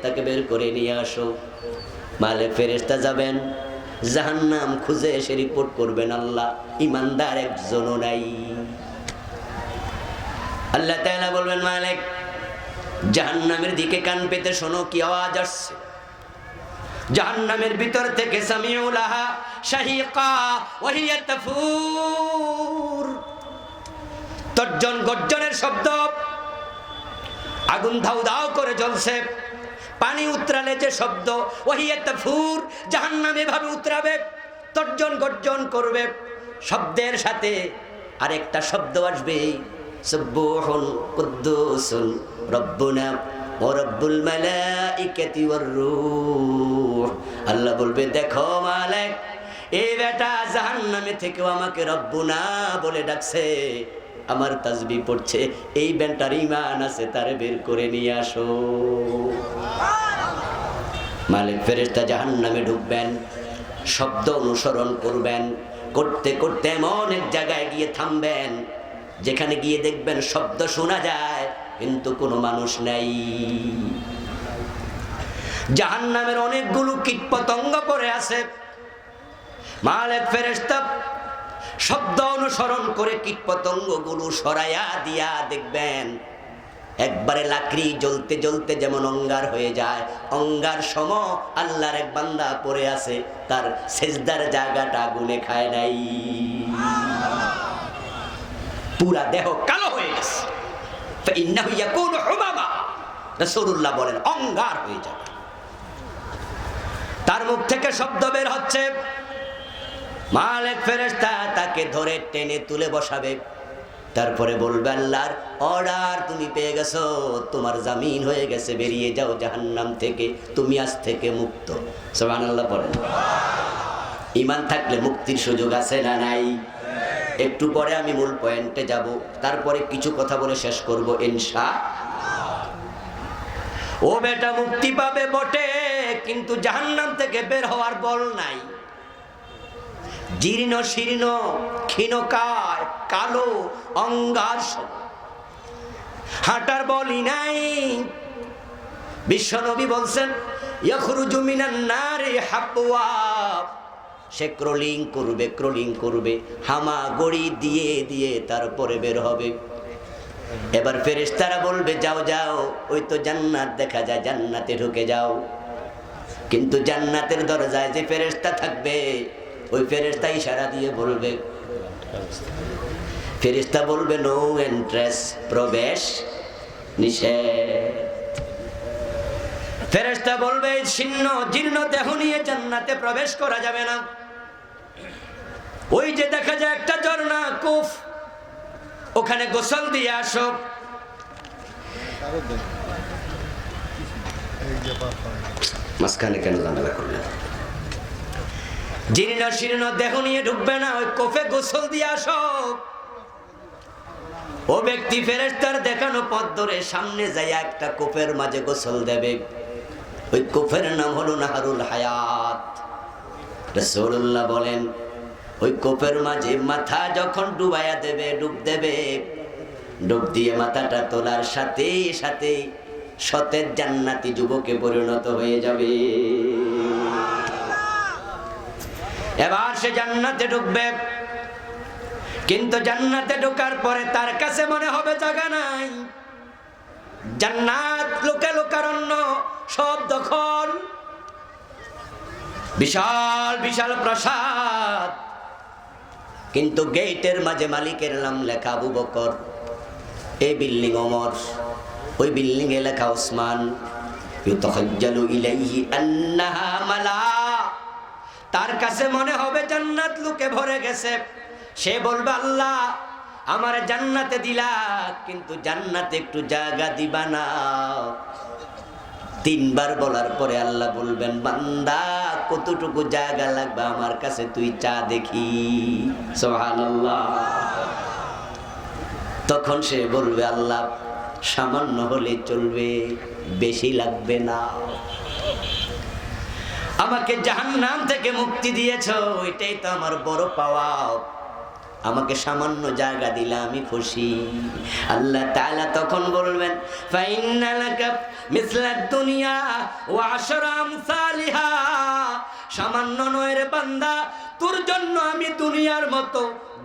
তাকে বের করে নিয়ে আসো। মালিক ফেরেশতা যাবেন, জাহান্নাম খুঁজে এসে রিপোর্ট করবেন, আল্লাহ ইমানদার একজনও নাই। আল্লাহ তাআলা বলবেন, মালিক জাহান্নামের দিকে কান পেতে শোনো, কি আওয়াজ আসছে। জাহান্নামের ভিতর থেকে সামিউ লাহা শাহিকা ওয়া হিয়া তাফুর, তর্জন গর্জনের শব্দ, আগুন ধাউ ধাউ করে জ্বলছে, পানি উতরালে যে শব্দ, ওহিয়া তাফুর, জাহান্নাম এভাবে উতরাবে, তর্জন গর্জন করবে। শব্দের সাথে আরেকটা শব্দ আসবে, সুবহুন কুদ্দুসুন রব্বুনা ওয়া রব্বুল মালাইকাতি ওয়ার রূহ। আল্লাহ বলবে, দেখো মালিক, এই বেটা জাহান্নামে থেকেও আমাকে রব্বুনা বলে ডাকছে, আমার তাসবিহ পড়ছে, এই বেটার ঈমান আছে, তারে বের করে নিয়ে আসো। মালিক ফেরেশতা জাহান্নামে ঢুকবেন, শব্দ অনুসরণ করবেন, করতে করতে এমন এক জায়গায় গিয়ে থামবেন যেখানে গিয়ে দেখবেন শব্দ শোনা যায় কিন্তু কোনো মানুষ নাই। জাহান্নামের অনেকগুলো কীটপতঙ্গ পড়ে আছে। মালিক ফেরেশতা শব্দ অনুসরণ করে কীটপতঙ্গগুলো সরাইয়া দিয়া দেখবেন একবারে লাকড়ি জ্বলতে জ্বলতে যেমন অঙ্গার হয়ে যায়, অঙ্গার সম আল্লাহর এক বান্দা পড়ে আছে, তার সেজদার জায়গাটা আগুনে খায় নাই, পুরা দেহ কালো হয়ে গেছে। ফাইন্নাহু ইয়াকুনু হুমামা, রাসূলুল্লাহ বলেন অঙ্গার হয়ে যাবে। তার মুখ থেকে শব্দ বের হচ্ছে। মালিক ফেরেশতা তাকে ধরে টেনে তুলে বসাবে, তারপরে বলবে, আল্লাহর অর্ডার তুমি পেয়ে গেছো, তোমার জামিন হয়ে গেছে, বেরিয়ে যাও জাহান্নাম থেকে, তুমি আজ থেকে মুক্ত। সুবহানাল্লাহ বলেন। ঈমান থাকলে মুক্তির সুযোগ আছে না নাই? একটু পরে আমি মূল পয়েন্টে যাব, তারপরে কিছু কথা বলে শেষ করব ইনশাআল্লাহ। ও বেটা মুক্তি পাবে বটে, কিন্তু জাহান্নাম থেকে বের হওয়ার বল নাই। জীর্ণ শীর্ণ ক্ষীণকায় কালো অঙ্গার, হাঁটার বলই নাই। বিশ্বনবী বলছেন, ইয়াখরুজু মিনান নারি হাবওয়া, সে ক্রলিং করবে, ক্রলিং করবে, হামা গড়ি দিয়ে দিয়ে তারপরে বের হবে। এবার ফেরেশতারা বলবে, যাও যাও, ওই তো জান্নাত দেখা যায়, জান্নাতে ঢুকে যাও। কিন্তু জান্নাতের দরজায় যে ফেরেশতা থাকবে, ওই ফেরেশতা ইশারা দিয়ে বলবে, ফেরেশতা বলবে নো এন্ট্রেস, প্রবেশ নিষেধ। ফেরেশতা বলবে শীর্ণ জীর্ণ দেহ নিয়ে জান্নাতে প্রবেশ করা যাবে না। ওই যে দেখা যায় একটা ঝর্ণা কুফ, ওখানে গোসল দিয়ে আসো। মাঝখানে কেন ঝামেলা করলেন? জীর্ণ শীর্ণ দেহ নিয়ে ঢুকবে না, ওই কোফে গোসল দিয়ে আসো। ও ব্যক্তি ফেরেশতার দেখানো পথ ধরে সামনে যায় একটা কোফের মাঝে গোসল দেবে। ওই কোফের নাম হলো নাহারুল হায়াত। রাসূলুল্লাহ বলেন, ওই কোফের মাঝে মাথা যখন ডুবাইয়া দেবে, ডুব দেবে, ডুব দিয়ে মাথাটা তোলার সাথে সাথে সতেজ জান্নাতি যুবকে পরিণত হয়ে যাবে। এবার সে জান্নাতে ঢুকবে, কিন্তু জান্নাতে ঢোকার পরে তার কাছে মনে হবে জায়গা নাই। জান্নাত লোকে লোকারণ্য, সব দখল, বিশাল বিশাল প্রাসাদ, কিন্তু গেটের মাঝে মালিকের নাম লেখা আবু বকর, এই বিল্ডিং ওমর, ওই বিল্ডিং এ লেখা ওসমান। ইউতাখাজ্জালু ইলাইহি আন্নাহা মালা, তার কাছে মনে হবে জান্নাত লোকে ভরে গেছে। সে বলবে, আল্লাহ আমার জান্নাতে দিলা, কিন্তু জান্নাতে একটু জায়গা দিবা না। তিনবার বলার পরে আল্লাহ বলবেন, বান্দা কতটুকু জায়গা লাগবে আমার কাছে তুই চা দেখি। সুবহানাল্লাহ। তখন সে বলবে, আল্লাহ সামান্য হলে চলবে, বেশি লাগবে না। আমাকে জাহান্নাম থেকে মুক্তি দিয়েছো, এটাই তো আমার বড় পাওয়া। আমাকে সামান্য জায়গা দিলে আমি খুশি। আল্লাহ তাআলা তখন বলবেন, ফাইন্না লাকা মিসলাদ দুনিয়া ওয়া আশরা আমসালিহা, সামান্য নয় রে বান্দা, তোর জন্য আমি দুনিয়ার মতো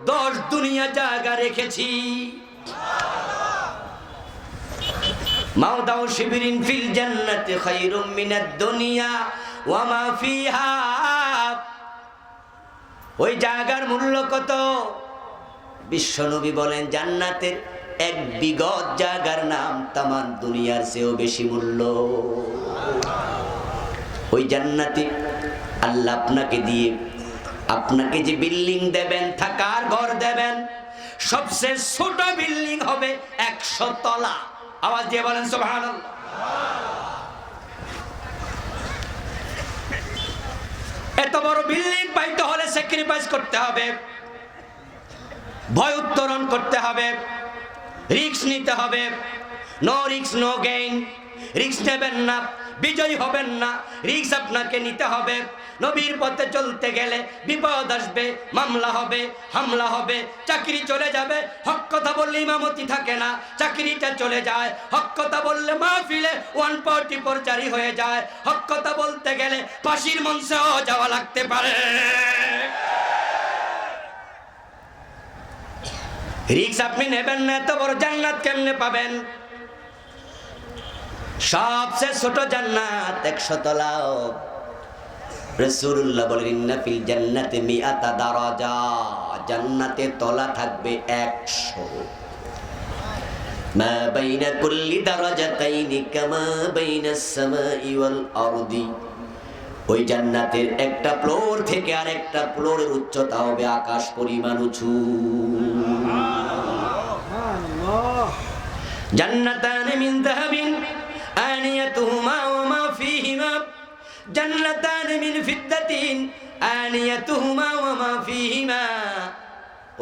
10 দুনিয়া জায়গা রেখেছি। মাউদাউ শিবরিন ফিল জান্নাতি খায়রুম মিনাদ দুনিয়া ওয়া মা ফিহা, ওই জায়গার মূল্য কত? বিশ্বনবী বলেন, জান্নাতের এক বিগত জায়গার নাম তামাম দুনিয়ার চেয়েও বেশি মূল্য। ওই জান্নাতে আল্লাহ আপনাকে দিয়ে, আপনাকে যে বিল্ডিং দেবেন, থাকার ঘর দেবেন, সবচেয়ে ছোট বিল্ডিং হবে 100 তলা। আওয়াজ দিয়ে বলেন সুবহানাল্লাহ। এত বড় বিল্ডিং পাইতে হলে স্যাক্রিফাইস করতে হবে, ভয় উত্তরণ করতে হবে, রিস্ক নিতে হবে। No risk no gain. Risk নেবেন না, বিজয়ী হবেন না। রিস্ক আপনাকে নিতে হবে। নবীর পথে চলতে গেলে বিপদ আসবে, মামলা হবে, হামলা হবে, চাকরি চলে যাবে। হক কথা বললে ইমামতি থাকে না, চাকরিটা চলে যায়। হক কথা বললে মাহফিলে 144 জারি হয়ে যায়। হক কথা বলতে গেলে ফাঁসির মঞ্চেও যাওয়া লাগতে পারে। রিস্ক আপনি নেবেন না, এত বড় জান্নাত কেমনে পাবেন? সবচেয়ে ছোট জান্নাত 100 তলা। রাসূলুল্লাহ বলেন ইন্না ফিল জান্নাতি মিআতা দারাজা, জান্নাতে তলা থাকবে 100। মা বাইনা কুল্লি দারাজাতাইনি কামা বাইনাস সামাই ওয়াল আরদি। ওই জান্নাতের একটা ফ্লোর থেকে আরেকটা ফ্লোরের উচ্চতা হবে আকাশ পরিমাণ উঁচু। জান্নাতান মিন যাহাবিন আনিয়াতুহুমা ওয়া মা ফীহিমা, জান্নাতান মিন ফিদ্দাতিন আনিয়াতুহুমা ওয়া মা ফীহিমা।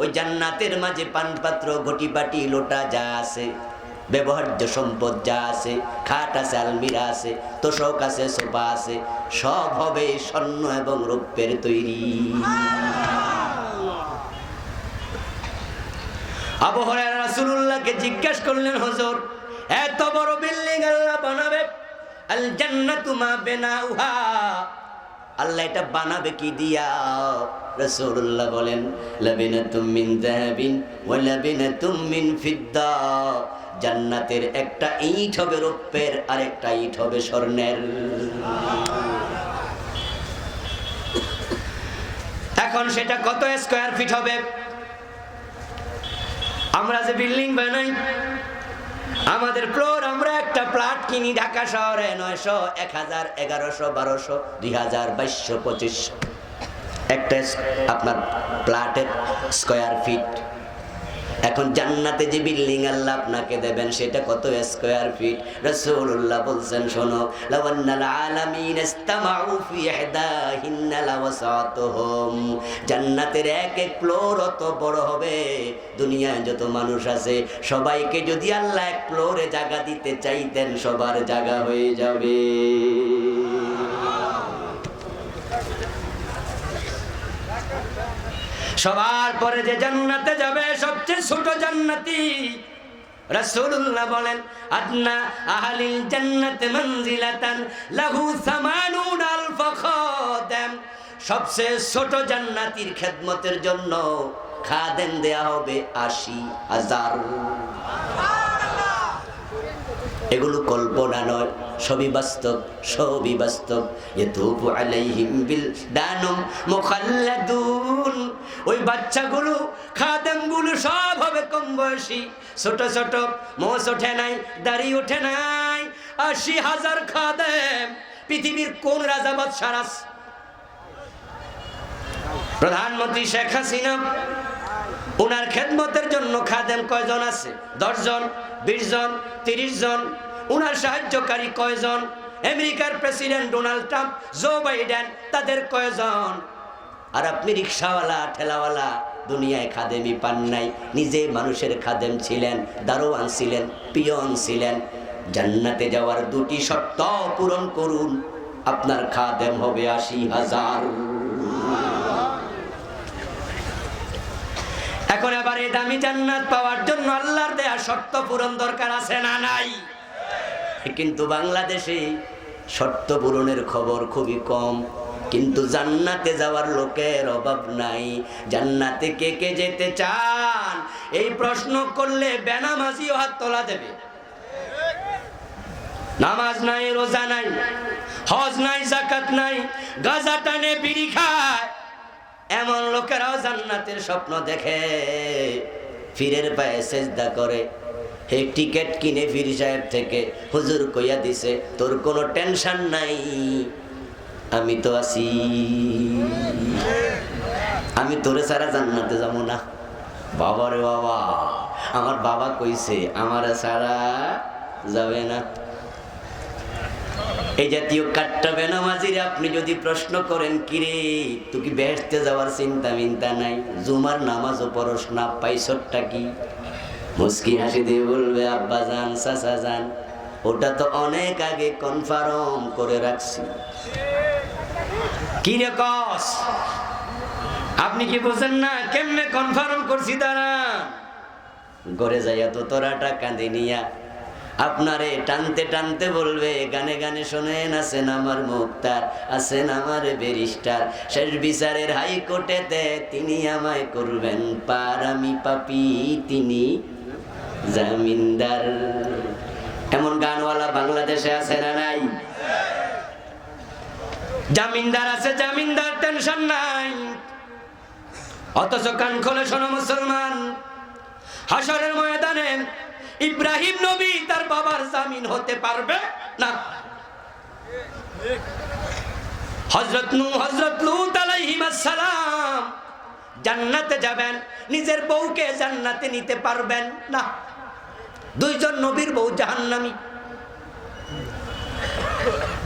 ওই জান্নাতের মাঝে পানপাত্র, ঘটি বাটি, লোটা যা আছে, ব্যবহার্য সম্পদ যা আছে, খাট আছে, আলমিরা আছে, তোশক আছে, সোফা আছে, সব হবে স্বর্ণ এবং রৌপ্যের তৈরি। আবু হুরায়রা রাসূলুল্লাহকে জিজ্ঞাসা করলেন, হুজুর এত বড় বিল্ডিং আল্লাহ বানাবে, আল জান্নাতু মা বিনাউহা, আল্লাহ এটা বানাবে কি দিয়া? রাসূলুল্লাহ বলেন লাবিনাতুম মিন যাহাবিন ওয়া লাবিনাতুম মিন ফিদ্দা, জান্নাতের একটা ইট হবে রৌপ্যের, আর একটা ইট হবে স্বর্ণের। এখন সেটা কত স্কয়ার ফিট হবে? আমরা যে বিল্ডিং বানাই, আমাদের ফ্লোর, আমরা একটা প্লট কিনি ঢাকা শহরে 900, 1000, 1100, 1200, 2000, 2200, 2500 একটা আপনার প্লটের স্কয়ার ফিট। এখন জান্নাতে যে বিল্ডিং আল্লাহ আপনাকে দেবেন সেটা কত স্কয়ার ফিট? রাসূলুল্লাহ বলছেন, শোনো, লাওয়ান্নাল আলামিন ইসতামাউ ফি ইহদাহিন্না লাওয়াসাতুহুম, জান্নাতের এক এক ফ্লোর অত বড় হবে, দুনিয়ায় যত মানুষ আছে সবাইকে যদি আল্লাহ এক ফ্লোরে জায়গা দিতে চাইতেন সবার জায়গা হয়ে যাবে। সবার পরে যে জান্নাতে যাবে সবচেয়ে ছোট জান্নাতি, রাসূলুল্লাহ বলেন আদনা আহলিল জান্নাতি মানজিলাতান লাহু 80,000 খাদেম, সবচেয়ে ছোট জান্নাতীর খেদমতের জন্য খাদেম দেয়া হবে 80,000। এগুলো কল্পনা নয়, সবই বাস্তব, সবই বাস্তব। ইয়াতুফু আলাইহিম বিল দানুম মুখাল্লাদুন, ওই বাচ্চাগুলো, খাদেমগুলো সব হবে কম বয়সী, ছোট ছোট, মোষ ওঠে নাই, দাড়ি ওঠে নাই। 80,000 খাদেম। পৃথিবীর কোন রাজা বাদশাহ আছে? প্রধানমন্ত্রী শেখ হাসিনা, ওনার খেদমতের জন্য খাদেম কয়জন আছে? 10 জন, 20 জন, 30 জন। ওনার সাহায্যকারী কয়জন? আমেরিকার president Donald Trump, Joe Biden, তাদের কয়জন? আর আপনি রিকশাওয়ালা, ঠেলাওয়ালা, দুনিয়ায় খাদেমই পান নাই। নিজে মানুষের খাদেম ছিলেন, দারোয়ান ছিলেন, পিয়ন ছিলেন। জান্নাতে যাওয়ার 2টি শর্ত পূরণ করুন, আপনার খাদেম হবে 80,000। এখন এবার এই দামি জান্নাত পাওয়ার জন্য আল্লাহর দেয়া শর্ত পূরণ দরকার আছে না নাই? কিন্তু বাংলাদেশে শর্ত পূরণের খবর খুবই কম, কিন্তু জান্নাতে যাওয়ার লোকের অভাব নাই। জান্নাতে কে কে যেতে চান এই প্রশ্ন করলে বেনামাজিও হাত তোলা দেবে। নামাজ নাই, রোজা নাই, হজ নাই, যাকাত নাই, গাঁজা টানে, বিড়ি খায়, এমন লোকেরাও জান্নাতের স্বপ্ন দেখে, ফিরের পায়ে সেজদা করে, হে টিকিট কিনে পীর সাহেব থেকে হুজুর কইয়া দিছে তোর কোনো টেনশন নাই, আমি তো আছি, আমি তোরে ছাড়া জান্নাতে যাব না। বাবা রে বাবা, আমার বাবা কইছে আমার ছাড়া যাবে না। এই জাতীয় কাট্টা বেনামাজির আপনি যদি প্রশ্ন করেন কিরে তুই কি বেহেশতে যাওয়ার চিন্তা মিন্তা নাই, জুমার নামাজও পড়স না, পাইছরটা কি? মুস্কি হাসি দিয়ে বলবে আব্বা জান চাচা জান ওটা তো অনেক আগে কনফার্ম করে রাখছি। কি রে কস, আপনি কি বুঝেন না কেমনে কনফার্ম করছি? তারা ঘরে যাইয়া তো তোরা টাকা দিনিয়া আপনারে টানতে টানতে বলবে গানে গানে শোনেন আছেন আমার মুক্তার, আছেন আমার ব্যারিস্টার, শেষ বিচারের হাইকোর্টেতে তিনি আমায় করবেন পার, আমি পাপী তিনি জামিনদার। এমন গানওয়ালা বাংলাদেশে আছে না নাই? জামিনদার আছে, জামিনদার টেনশন নাই, অথচ কান খোলে শোনো মুসলমান, হাসরের ময়দানে ইব্রাহিম নবী তার বাবার জামিন হতে পারবে না। হযরত নূহ হযরত লূত আলাইহিস সালাম জান্নাতে যাবেন, নিজের বউকে জান্নাতে নিতে পারবেন না। দুইজন নবীর বউ জাহান্নামী,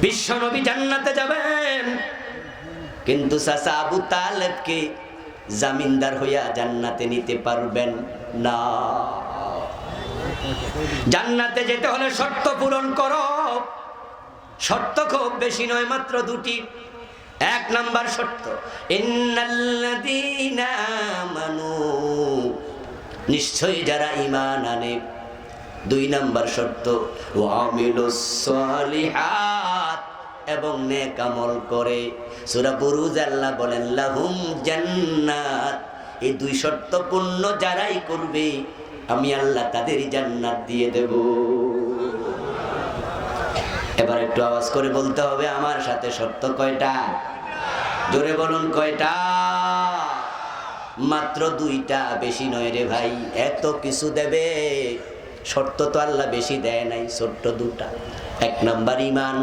বিশ্ব নবী জান্নাতে যাবেন, কিন্তু চাচা আবু তালেবকে জামিনদার হইয়া জান্নাতে নিতে পারবেন না। জান্নাতে যেতে হলে শর্ত পূরণ করো, শর্ত খুব বেশি নয়, মাত্র দুটি। এক নাম্বার শর্ত ইন্নাল্লাযীনা আমানু, নিশ্চয়ই যারা ঈমান আনে। দুই নাম্বার শর্ত ওয়া আমিলুস সালিহাত, এবং নেক আমল করে। সূরা বুরুজ আল্লাহ বলেন লাহুম জান্নাত, এই দুই শর্ত পূর্ণ যারাই করবে আমি আল্লাহ তাদের জান্নাত দিয়ে দেব। এবার একটু আওয়াজ করে বলতে হবে আমার সাথে, শর্ত কয়টা? জোরে বলুন কয়টা? মাত্র দুইটা, বেশি নয় রে ভাই। এত কিছু দেবে, শর্ত তো আল্লাহ বেশি দেয় নাই, ছোট্ট দুটা। এক নাম্বার ঈমান,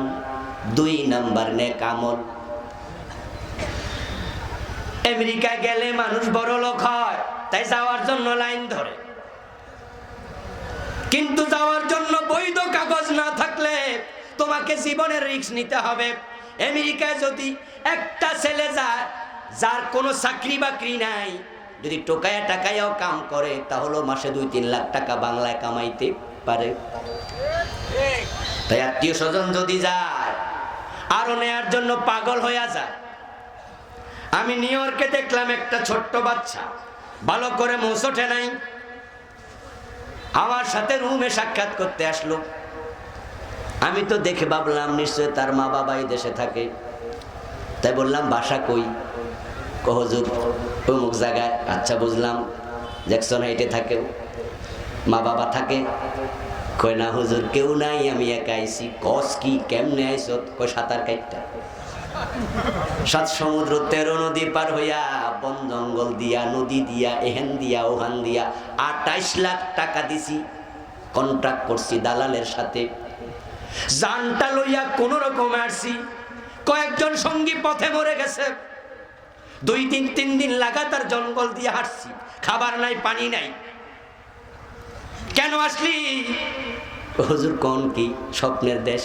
দুই নাম্বার নেক আমল। আমেরিকা গেলে মানুষ বড় লোক হয়, তাই যাওয়ার জন্য লাইন ধরে, কিন্তু যাওয়ার জন্য বৈধ কাগজ না থাকলে তোমাকে জীবনের রিস্ক নিতে হবে। আমেরিকায় যদি একটা ছেলে যায় যার কোনো চাকরি বাকরি নাই, যদি টোকায়া টাকায়াও কাম করে তাহলে মাসে 2-3 লাখ টাকা বাংলায় কামাইতে পারে। তাই আত্মীয় স্বজন যদি যায় আরো নেয়ার জন্য পাগল হইয়া যায়। আমি নিউ ইয়র্কে দেখলাম একটা ছোট্ট বাচ্চা ভালো করে মুছ ওঠে নাই, আমার সাথে রুমে সাক্ষাৎ করতে আসলো। আমি তো দেখে ভাবলাম নিশ্চয় তার মা বাবা এই দেশে থাকে, তাই বললাম বাসা কই? হুজুর অমুক জায়গায়। আচ্ছা বুঝলাম, জ্যাকসন হাইটে থাকে, মা বাবা থাকে? কয় না হুজুর কেউ নাই, আমি একা আইছি। কস কি, কেমনে আইস? কয় সাঁতার কাটটা। 7 সমুদ্র 13 নদী পার হইয়া, বন জঙ্গল দিয়া, নদী দিয়া, এহেন দিয়া ওহান দিয়া 28 লাখ টাকা দিছি, কন্ট্রাক্ট করছি দালালের সাথে। জানটা লইয়া কোন রকম আসছি। কয়েকজন সঙ্গী পথে মরে গেছে, 2-3 দিন লাগাতার জঙ্গল দিয়ে হাঁটছি, খাবার নাই পানি নাই। কেন আসলি? হুজুর কোন কি স্বপ্নের দেশ?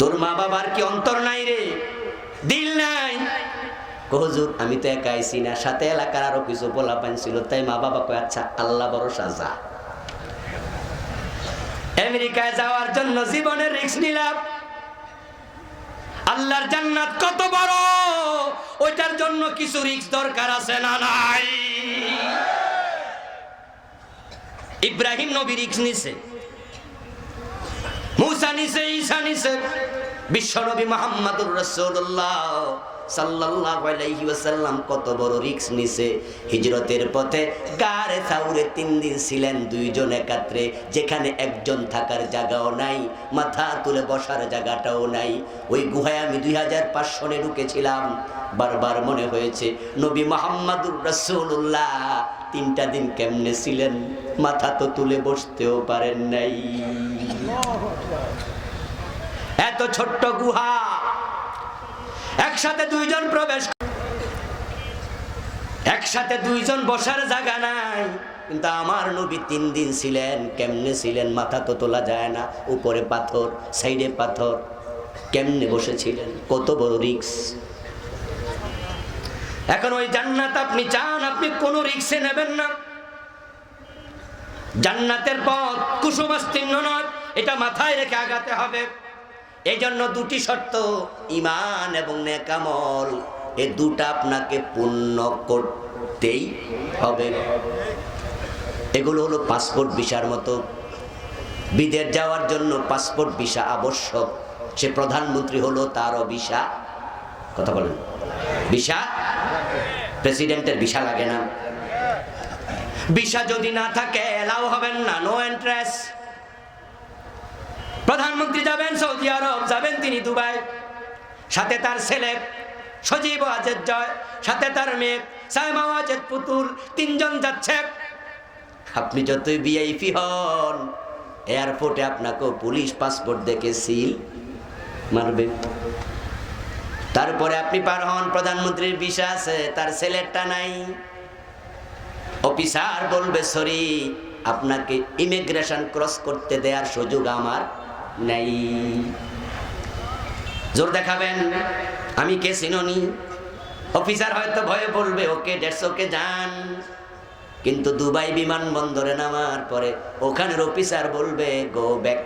তোর মা বাবার কি অন্তর নাই রে, দিল নাই? হুজুর আমি তো একা আইছি না, সাথে এলাকার আরো কিছু পোলাপান ছিল, তাই মা বাবা কয় আচ্ছা আল্লাহ ভরসা যা। আমেরিকায় যাওয়ার জন্য জীবনের রিস্ক নিলাম। আল্লাহর জান্নাত কত বড়, ওইটার জন্য কিছু রিস্ক দরকার আছে না নাই? ইব্রাহিম নবী রিস্ক নিছে, মুসা নিছে, ঈসা নিছে, বিশ্ব নবী মুহাম্মদুর রাসূলুল্লাহ সাল্লাল্লাহু আলাইহি ওয়াসাল্লাম কত বড় রিস্ক নিছে হিজরতের পথে। গারে সাউরে 3 দিন ছিলেন দুইজন একাত্রে, যেখানে একজন থাকার জায়গাও নাই, মাথা তুলে বসার জায়গাটাও নাই। ওই গুহায় আমি 2500 সনে ঢুকেছিলাম। বারবার মনে হয়েছে নবী মুহাম্মদুর রাসূলুল্লাহ 3টা দিন কেমনে ছিলেন, মাথা তো তুলে বসতেও পারেন নাই। এত ছোট্ট গুহা, একসাথে দুইজন প্রবেশ, একসাথে দুইজন বসার জায়গা নাই। কিন্তু আমার নবী 3 দিন ছিলেন, কেমনে ছিলেন, মাথা তো তোলা যায় না, উপরে পাথর, সাইডে পাথর, কেমনে বসেছিলেন, কত বড় রিস্ক। এখন ওই জান্নাত আপনি চান, আপনি কোনো রিস্কে নেবেন না। জান্নাতের পথ কুসুমাস্তীর্ণ নয়, এটা মাথায় রেখে আগাতে হবে। এই জন্য 2টি শর্ত, ঈমান এবং নেক আমল, এই 2টা আপনাকে পূর্ণ করতেই হবে। এগুলো হলো পাসপোর্ট ভিসার মতো। বিদেশ যাওয়ার জন্য পাসপোর্ট ভিসা আবশ্যক। সে প্রধানমন্ত্রী হলো, তারও ভিসা, কথা বলেন, ভিসা, প্রেসিডেন্টের ভিসা লাগে না। ভিসা যদি না থাকে এলাও হবেন না, নো এন্ট্রেস। প্রধানমন্ত্রী যাবেন সৌদি আরব, যাবেন তিনি দুবাই, সাথে তার ছেলে সজীব ওয়াজেদ জয়, সাথে তার মেয়ে সাইমা ওয়াজেদ পুতুল, 3 জন যাচ্ছে। আপনি যতই ভিআইপি হন, এয়ারপোর্টে আপনাকে পুলিশ পাসপোর্ট দেখে সিল মারবে। তারপরে আপনি পার হন, প্রধানমন্ত্রীর ভিসা আছে, তার ছেলেরটা নাই। অফিসার বলবে সরি, আপনাকে ইমিগ্রেশন ক্রস করতে দেওয়ার সুযোগ আমার নাই। জোর দেখাবেন, আমি কে চিনি। অফিসার হয়তো ভয়ে বলবে ওকে 150 কে যান, কিন্তু দুবাই বিমানবন্দরে নামার পরে ওখানের অফিসার বলবে গো ব্যাক,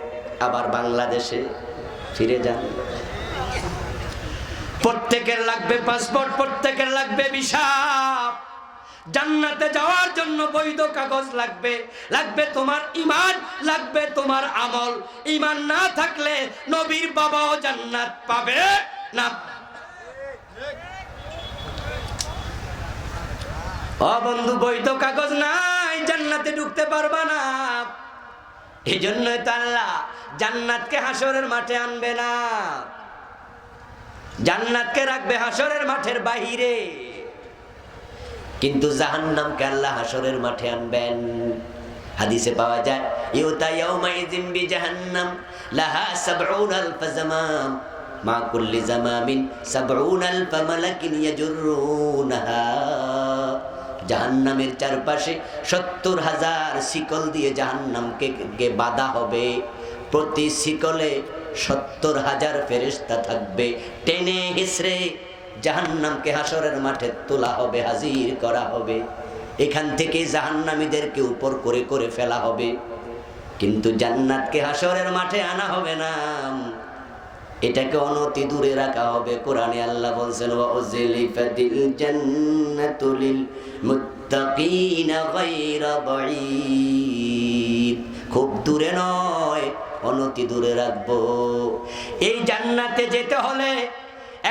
আবার বাংলাদেশে ফিরে যান। প্রত্যেকের লাগবে পাসপোর্ট, প্রত্যেকের লাগবে ভিসা। জান্নাতে যাওয়ার জন্য বৈধ কাগজ লাগবে, লাগবে তোমার ঈমান, লাগবে তোমার আমল। ঈমান না থাকলে নবীর বাবাও জান্নাত পাবে না। ও বন্ধু, বৈধ কাগজ নাই, জান্নাতে ঢুকতে পারবা না। এই জন্যই তো আল্লাহ জান্নাতকে হাসরের মাঠে আনবে না, জান্নাতকে রাখবে হাসরের মাঠের বাহিরে, কিন্তু জাহান্নামকে আল্লাহ হাসরের মাঠে আনবেন। হাদিসে পাওয়া যায় ইউতা ইয়াউমাইযিন বিজাহান্নাম লাহা ৭০,০০০ জামাম মা কুল্লি জামামিন ৭০,০০০ মালাকিন ইয়াজুরুনাহা। জাহান্নামের চারপাশে ৭০,০০০ শিকল দিয়ে জাহান্নামকে বাঁধা হবে। প্রতি শিকলে ৭০,০০০ ফেরেশতা থাকবে, টেনে হিসড়ে জাহান্নামকে হাসরের মাঠে তোলা হবে, হাজির করা হবে। এখান থেকে জাহান্নামীদেরকে উপর করে করে ফেলা হবে, কিন্তু জান্নাতকে হাসরের মাঠে আনা হবে না, এটাকে অনতি দূরে রাখা হবে। কোরআনে আল্লাহ বলছেন ওয়া উযলিফাতিল জান্নাতু লিল মুত্তাকিনা গায়রা বাঈদ, খুব দূরে নয়, অনতি দূরে রাখবো। এই জান্নাতে যেতে হলে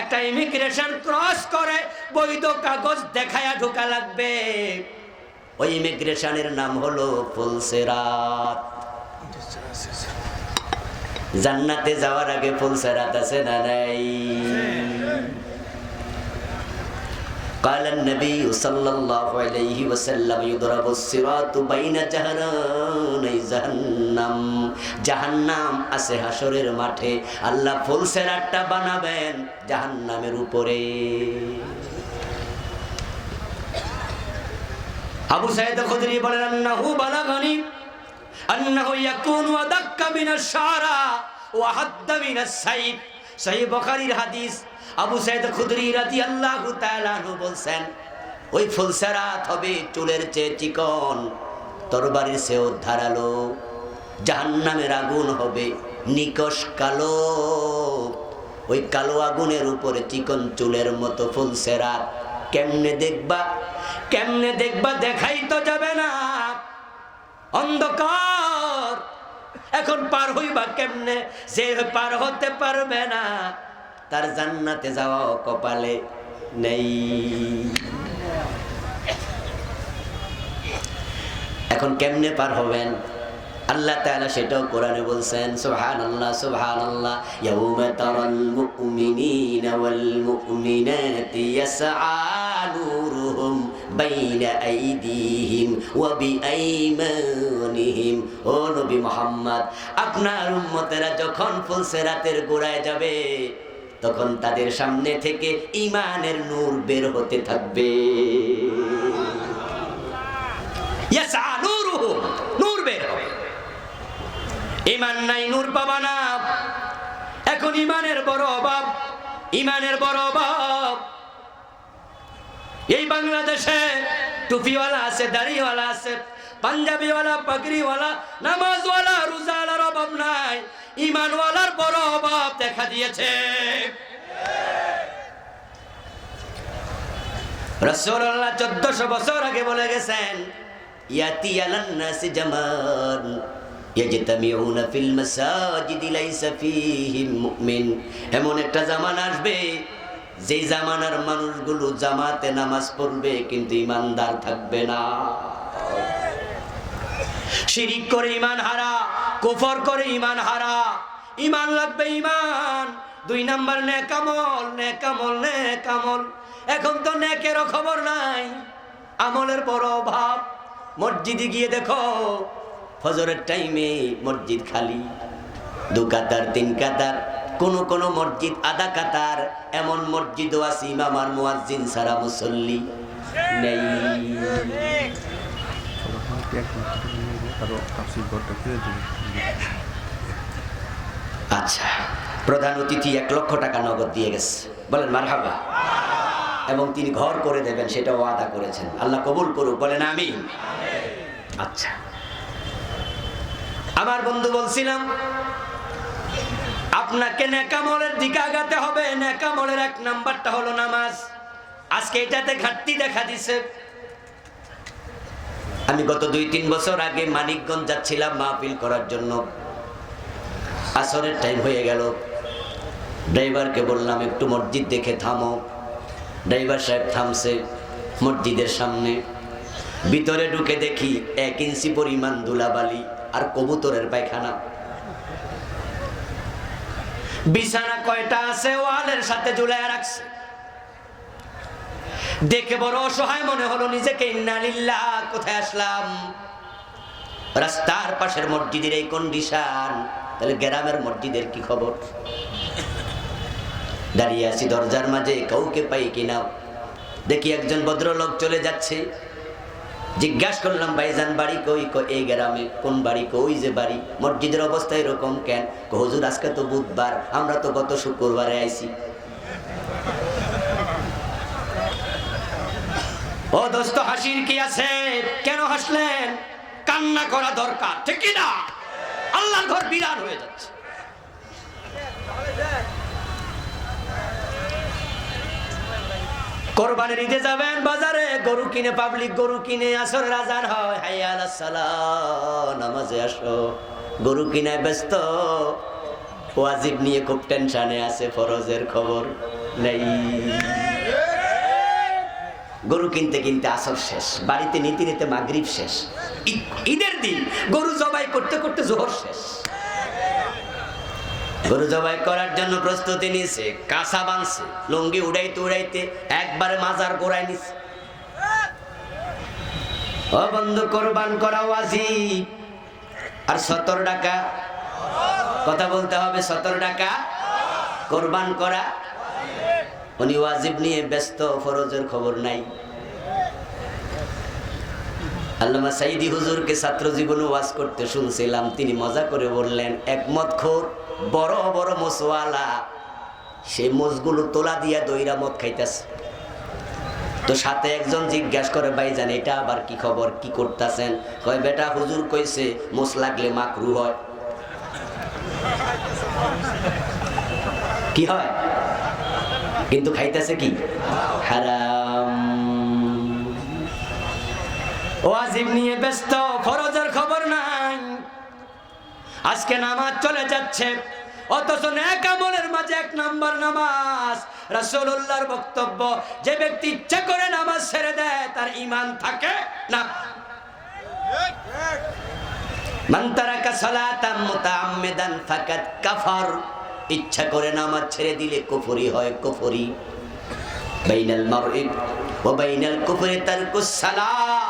একটা ইমিগ্রেশন ক্রস করে বৈধ কাগজ দেখায়া ঢোকা লাগবে। ওই ইমিগ্রেশনের নাম হলো ফুলসেরাত। জান্নাতে যাওয়ার আগে ফুলসেরাত আছে না নাই? قال النبي صلى الله عليه وسلم يضرب الصراط بين جهراني جهنم। জাহান্নাম আছে হাসরের মাঠে, আল্লাহ ফুলসেরাতটা বানাবেন জাহান্নামের উপরে। আবু সাঈদ খুদরি বলেন আন্নাহু বালাগানি আন্নাহু ইয়াকুনু আদাক্কা মিনাশ শারা ওয়া হাদ্দা মিনাস সাইফ। সহিহ বুখারীর হাদিস। আবু সাঈদ খুদরি রাদিয়াল্লাহু তাআলা আনহু বলেন ওই ফুলসেরাত হবে চুলের চেয়ে চিকন, তরবারির চেয়েও ধারালো। জাহান্নামের আগুন হবে নিকশ কালো, ওই কালো আগুনের উপরে চিকন চুলের মতো ফুলসেরাত। কেমনে দেখবা, কেমনে দেখবা, দেখাই তো যাবে না, অন্ধকার। এখন পার হইবা কেমনে? যে পার হতে পারবে না তার জান্নাতে যাওয়া কপালে নেই। এখন কেমনে পার হবেন? আল্লাহ তাআলা সেটাও কোরআনে বলছেন, সুবহানাল্লাহ সুবহানাল্লাহ, ইয়াউমা তারাল মুমিনিনা ওয়াল মুমিনাতি ইয়াসআ নূরুহুম বাইনা আইদিহিম ওয়া বিআইমানিহিম। ও নবী মুহাম্মদ, আপনার উম্মতেরা যখন ফুলসিরাতের গোড়ায় যাবে তখন তাদের সামনে থেকে ঈমানের নূর বের হতে থাকবে। ইয়াসআ নূরুহুম, নূর বের হবে। ঈমান নাই, নূর পাবা না। এখন ঈমানের বড় অভাব, ঈমানের বড় অভাব। এই বাংলাদেশে টুপিওয়ালা আছে, দাড়িওয়ালা আছে, পাঞ্জাবিওয়ালা, পাগড়িওয়ালা, নামাজওয়ালা, রোজাওয়ালার অভাব নাই, ঈমানওয়ালার বড় অভাব দেখা দিয়েছে। রাসূলুল্লাহ 1400 বছর আগে বলে গেছেন, ইয়াতি আলান নাসি জামান ইয়াজতামিউনা ফিল মাসাজিদি লাইসা ফীহিম মুমিন। এমন একটা জামানা আসবে যে জামানার মানুষগুলো জামাতে নামাজ পড়বে কিন্তু ঈমানদার থাকবে না। শিরিক করে ঈমান হারা, কুফর করে ঈমান হারা। ঈমান লাগবে, ঈমান। 2 নাম্বার নেক আমল, নেক আমল, নেক আমল। এখন তো নেকেরও খবর নাই, আমলের বড় অভাব। মসজিদে গিয়ে দেখো, ফজরের টাইমে মসজিদ খালি, 2 কাতার 3 কাতার, কোন মসজিদ আধা কাতার। এমন মসজিদও আছে ইমাম আর মুয়াজ্জিন ছাড়া মুসল্লি নেই। আচ্ছা, প্রধান অতিথি 1 লক্ষ টাকা নগদ দিয়ে গেছে, বলেন মারহাবা। এবং তিনি ঘর করে দেবেন, সেটা ওয়াদা করেছেন। আল্লাহ কবুল করুক, বলেন আমিন। আচ্ছা, আমার বন্ধু বলছিলাম আপনাকে নেক আমলের দিকে আগাতে হবে। নেক আমলের 1 নাম্বারটা হলো নামাজ। আজকে এটাতে ঘাটতি দেখা দিছে। আমি গত 2-3 বছর আগে মানিকগঞ্জ যাচ্ছিলাম মাহফিল করার জন্য। আসরের টাইম হয়ে গেল, ড্রাইভারকে বললাম একটু মসজিদ দেখে থামো। ড্রাইভার সাহেব থামছে মসজিদের সামনে। ভিতরে ঢুকে দেখি 1 ইঞ্চি পরিমাণ ধুলাবালি আর কবুতরের পায়খানা। বিছানা কয়টা আছে ওয়ালের সাথে ঝুলাইয়া রাখছে। দেখে বড় অসহায় মনে হলো নিজেকে। ইন্না লিল্লাহ, কোথায় আসলাম? রাস্তার পাশের মসজিদের এই কন্ডিশন, তাহলে গ্রামের মসজিদের কি খবর? দাঁড়িয়ে আছি দরজার মাঝে, কাউকে পাই কিনা। দেখি একজন ভদ্রলোক চলে যাচ্ছে। জিজ্ঞাসা করলাম, ভাইজান বাড়ি কই? এই গ্রামে। কোন বাড়ি? ওই যে বাড়ি। মসজিদের অবস্থা এরকম কেন? হুজুর আজকে তো বুধবার, আমরা তো গত শুক্রবারে আইছি। ও দোস্ত, হাসির কি আছে? কেন হাসলেন? কান্না করা দরকার, ঠিক কি না? আল্লাহর ঘর বিরান হয়ে যাচ্ছে। কোরবানির ঈদে যাবেন বাজারে, গরু কিনে, পাবলিক গরু কিনে, আসরের আজান হয়, হাইয়া আলাস সালাহ, নামাজে আসো। গরু কিনায় ব্যস্ত, ওয়াজিব নিয়ে খুব টেনশনে আছে, ফরজের খবর নেই। গরু কিনতে কিনতে আসর শেষ, বাড়িতে নিতে নিতে মাগরিব শেষ। ঈদের দিন গরু জবাই করতে করতে জোহর শেষ। গরু জবাই করার জন্য প্রস্তুতি নিছে, কাঁচা বাঁধছে, লুঙ্গি উড়াইতে উড়াইতে একবারে মাজার গোড়ায় নিছে। ও বন্ধু, কোরবান করা ওয়াজিব। আর 17 টাকা, কথা বলতে হবে, 17 টাকা কোরবান করা। উনি ওয়াজিব নিয়ে ব্যস্ত, ফরজের খবর নাই। আল্লামা সাইদি হুজুরকে ছাত্র জীবনে ওয়াজ করতে শুনছিলাম, তিনি মজা করে বললেন, এক মদখোর, বড় বড় মোসওয়ালা, সেই মোষগুলো তোলা দিয়া দইরা মদ খাইতেছে। তো সাথে একজন জিজ্ঞাসা করে, ভাইজান এটা আবার কি খবর, কি করতেছেন? কয়, বেটা হুজুর কইছে মোষ লাগলে মাকরু হয়। কি হয়? কিন্তু খাইতেছে কি? হারাম। ওয়াজিব নিয়ে ব্যস্ত, ফরজের খবর নাই। আজকে নামাজ চলে যাচ্ছে, অথচ নেক আমলের মাঝে 1 নাম্বার নামাজ। রাসূলুল্লাহর বক্তব্য, যে ব্যক্তি ইচ্ছা করে নামাজ ছেড়ে দেয় তার ঈমান থাকে না। মান তারাকা সালাতাম মুতাআম্মিদান ফাকাদ কাফার, ইচ্ছা করে নামাজ ছেড়ে দিলে কুফরি হয়, কুফরি। বাইনাল মারই ওয়া বাইনাল কুফরি তারকুস সালাহ।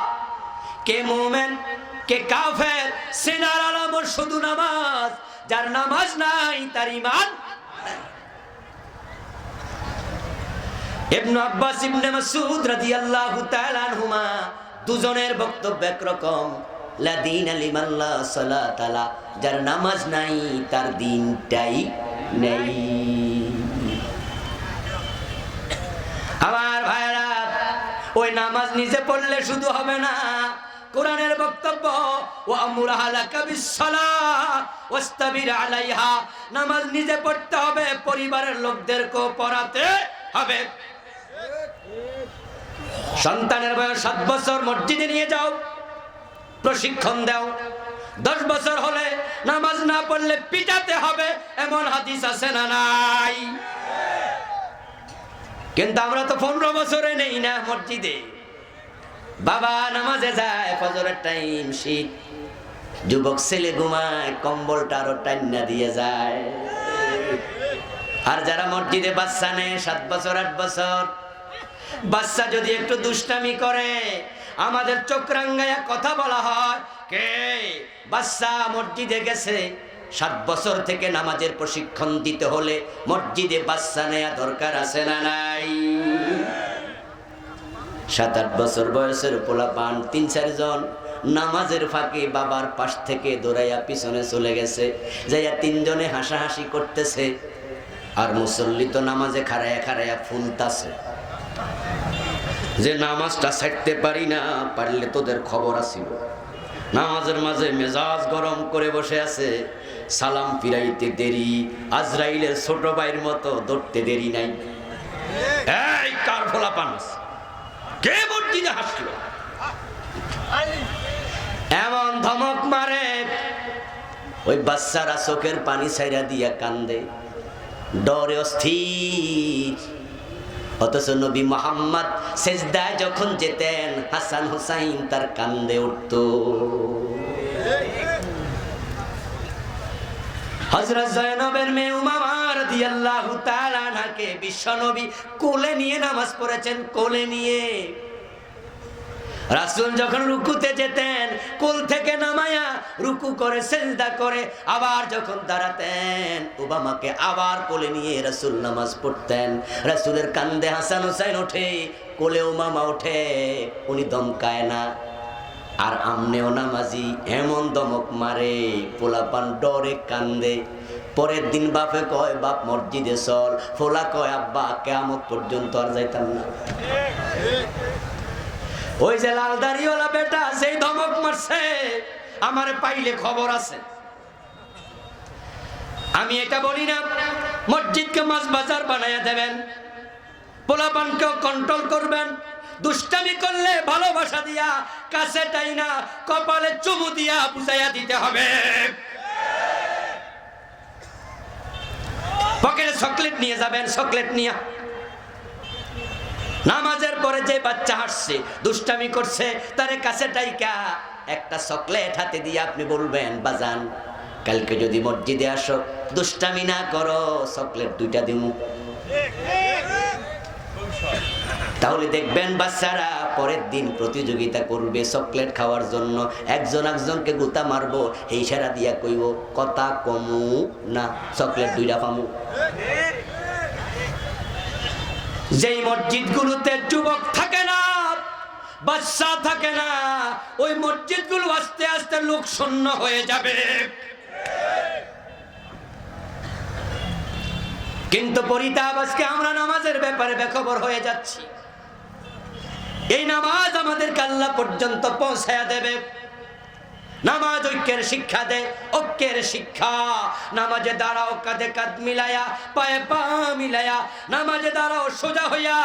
কে মুমিন কে কাফের সিনার আলামত শুধু নামাজ, যার নামাজ নাই তার ঈমান নাই। ইবনে আব্বাস ইবনে মাসউদ রাদিয়াল্লাহু তাআলা আনহুমা দুজনের বক্তব্য একরকম, লা দীনা লিমান লা সালাতা লা, যার নামাজ নাই তার দিনটাই নেই। আমার ভাইরা, ওই নামাজ নিজে পড়লে শুধু হবে না, কোরআনের বক্তব্য ওয়া আমুর আহলাকা বিসসালাহ ওয়াস্তাবির আলাইহা, নামাজ নিজে পড়তে হবে, পরিবারের লোকদেরকেও পড়াতে হবে। সন্তানের বয়স 7 বছর, মসজিদে নিয়ে যাও, প্রশিক্ষণ দাও। 10 বছর হলে নামাজ না পড়লে পিটাতে হবে, এমন হাদিস আছে না নাই? কিন্তু আমরা তো 15 বছরে নেই না মসজিদে। বাবা নামাজে যায়, ফজরের টাইম, শীত, যুবক ছেলে ঘুমায়, কম্বলটা আরো টান্না দিয়ে যায়। আর যারা মসজিদে বাচ্চা নেয় 7 বছর 8 বছর, বাচ্চা যদি একটু দুষ্টামি করে, আমাদের চোখ রাঙ্গায়া কথা বলা হয়, কে বাচ্চা মসজিদে গেছে। 7 বছর থেকে নামাজের প্রশিক্ষণ দিতে হলে মসজিদে বাচ্চা নেয়া দরকার আছে না নাই? 7-8 বছর বয়সের পোলাপান 3-4 জন নামাজের ফাঁকে বাবার পাশ থেকে দৌড়াইয়া পিছনে চলে গেছে, যাইয়া 3 জনে হাসাহাসি করতেছে, আর মুসল্লি তো নামাজে খাড়াইয়া খাড়াইয়া ফুলতাছে যে নামাজটা ছাড়তে পারি না, পারলে তোদের খবর আসিল। নামাজের মাঝে মেজাজ গরম করে বসে আছে, সালাম ফিরাইতে দেরি, আজরাইলের ছোট ভাইয়ের মতো দৌড়তে দেরি নাই। এই কার পোলাপান, কে মসজিদে হাসলো? এমন ধমক মারে, ওই বাচ্চারা চোখের পানি ছাইরা দিয়া কান্দে, ডরে অস্থির। অথচ নবী মুহাম্মদ সেজদায় যখন যেতেন, হাসান হুসাইন তার কান্দে উঠত। হযরত জয়নবের মেয়ে উমামা রাদিয়াল্লাহু তাআলা আনহাকে বিশ্বনবী কোলে নিয়ে নামাজ পড়েছেন, কোলে নিয়ে। রাসূল যখন রুকুতে যেতেন, কোল থেকে নামায়া রুকু করে সিজদা করে, আবার যখন দাঁড়াতেন উমামাকে আবার কোলে নিয়ে রাসূল নামাজ পড়তেন। রাসূলের কান্দে হাসান হুসাইন ওঠে, কোলে উমামা ওঠে, উনি দমকায় না। আর আমনেও নামাজি, এমন দমক মারে, পোলাপান ডরে কান্দে। পরের দিন বাপে কয়, বাপ মসজিদে চল। ফোলা কয়, আব্বা কিয়ামত পর্যন্ত আর যাইতাম না। ওই যে লাল দাড়িওয়ালা বেটা যেই ধমক মারছে, আমারে পাইলে খবর আছে। আমি এটা বলি না মসজিদকে মাছ বাজার বানাইয়া দেবেন, পোলাপানকেও কন্ট্রোল করবেন। দুষ্টামি করলে ভালোবাসা দিয়া, কাছে টাই না, কপালে চুমু দিয়া বুঝাইয়া দিতে হবে। পকেটে চকলেট নিয়ে যাবেন, চকলেট নিয়ে। নামাজের পরে যে বাচ্চা হাসছে, দুষ্টামি করছে, তার কাছে টাইকা একটা চকলেট হাতে দিয়ে আপনি বলবেন, বাজান কালকে যদি মসজিদে আসো, দুষ্টামি না করো, চকলেট 2টা দিমু। তাহলে দেখবেন বাচ্চারা পরের দিন প্রতিযোগিতা করবে চকলেট খাওয়ার জন্য, একজন একজনকে গুতা মারবো, এই ইশারা দিয়া কইব, কথা কমু না, চকলেট 2টা পামু। যেই মসজিদগুলোতে যুবক থাকে না, বাচ্চা থাকে না, ওই মসজিদগুলো আস্তে আস্তে লোক শূন্য হয়ে যাবে। কিন্তু পরিতাপ, আজকে আমরা নামাজের ব্যাপারে বেখবর হয়ে যাচ্ছি। এই নামাজ আমাদেরকে আল্লাহ পর্যন্ত পৌঁছায়া দেবে। নামাজ ঐক্যের শিক্ষা দেয়, ঐক্যের শিক্ষা। নামাজে দাঁড়াও কাঁধে কাঁধ মিলায়া, পায়ে পা মিলায়া, নামাজে দাঁড়াও সোজা হইয়া,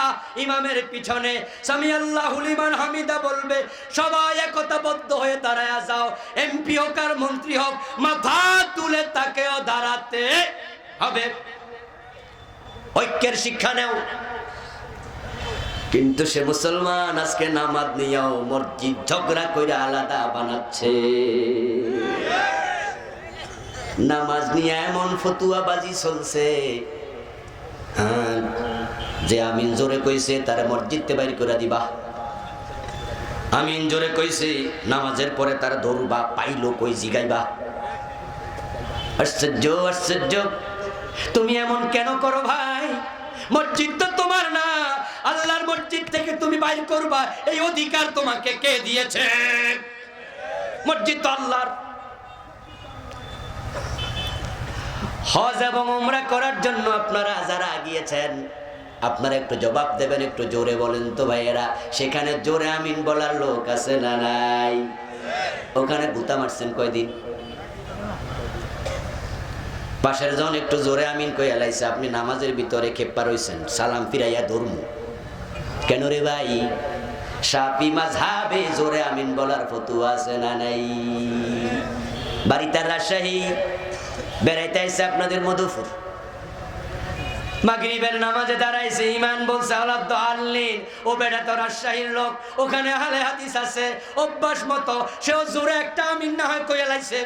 ইমামের পিছনে সামি আল্লাহু লিমান হামিদা বলবে, সবাই একতাবদ্ধ হয়ে দাঁড়ায়া যাও। এমপি হোক আর মন্ত্রী হোক, মাথা তুলে তাকেও দাঁড়াতে হবে, ঐক্যের শিক্ষা নেও। কিন্তু সে মুসলমান আজকে নামাজ নিয়েও মসজিদ ঝগড়া কইরা আলাদা বানাচ্ছে। নামাজ নিয়ে এমন ফতুয়াবাজি চলছে, হ্যাঁ, যে আমিন জোরে কইছে তারা মসজিদতে বাইর করে দিবা, আমিন জোরে কইছে নামাজের পরে তারা ধরবা, পাইলো কই জিগাইবা। আশ্চর্য আশ্চর্য, তুমি এমন কেন করো ভাই? মসজিদ তো তোমার না, আল্লাহর মসজিদ থেকে তুমি বাইর করবা এই অধিকার তোমাকে কে দিয়েছে? মসজিদ তো আল্লাহর। হজ এবং উমরা করার জন্য আপনারা যারা গিয়েছেন, আপনারা একটু জবাব দেবেন, একটু জোরে বলেন তো ভাইয়েরা, সেখানে জোরে আমিন বলার লোক আছে না নাই? ওখানে গুতা মারছেন কয়দিন? পাশের জন একটু জোরে আমিন কই এলাইছে, আপনি নামাজের ভিতরে খেপ্পা রইছেন, সালাম ফিরাইয়া ধর্ম কেন রে ভাই? শাফি মাযহাবে জোরে আমিন বলার ফতোয়া আছে না নাই? বাড়িতে রাজশাহী, বেড়াইতে আইছে আপনাদের মধুপুর, মাগরিবের নামাজে দাঁড়াইছে, ইমান বলছে আলাদ আল্লিন, ও বেটা তো রাজশাহীর লোক, ওখানে আহলে হাদিস আছে, অভ্যাস মতো সেও জোরে একটা আমিন না হয় কই এলাইছে,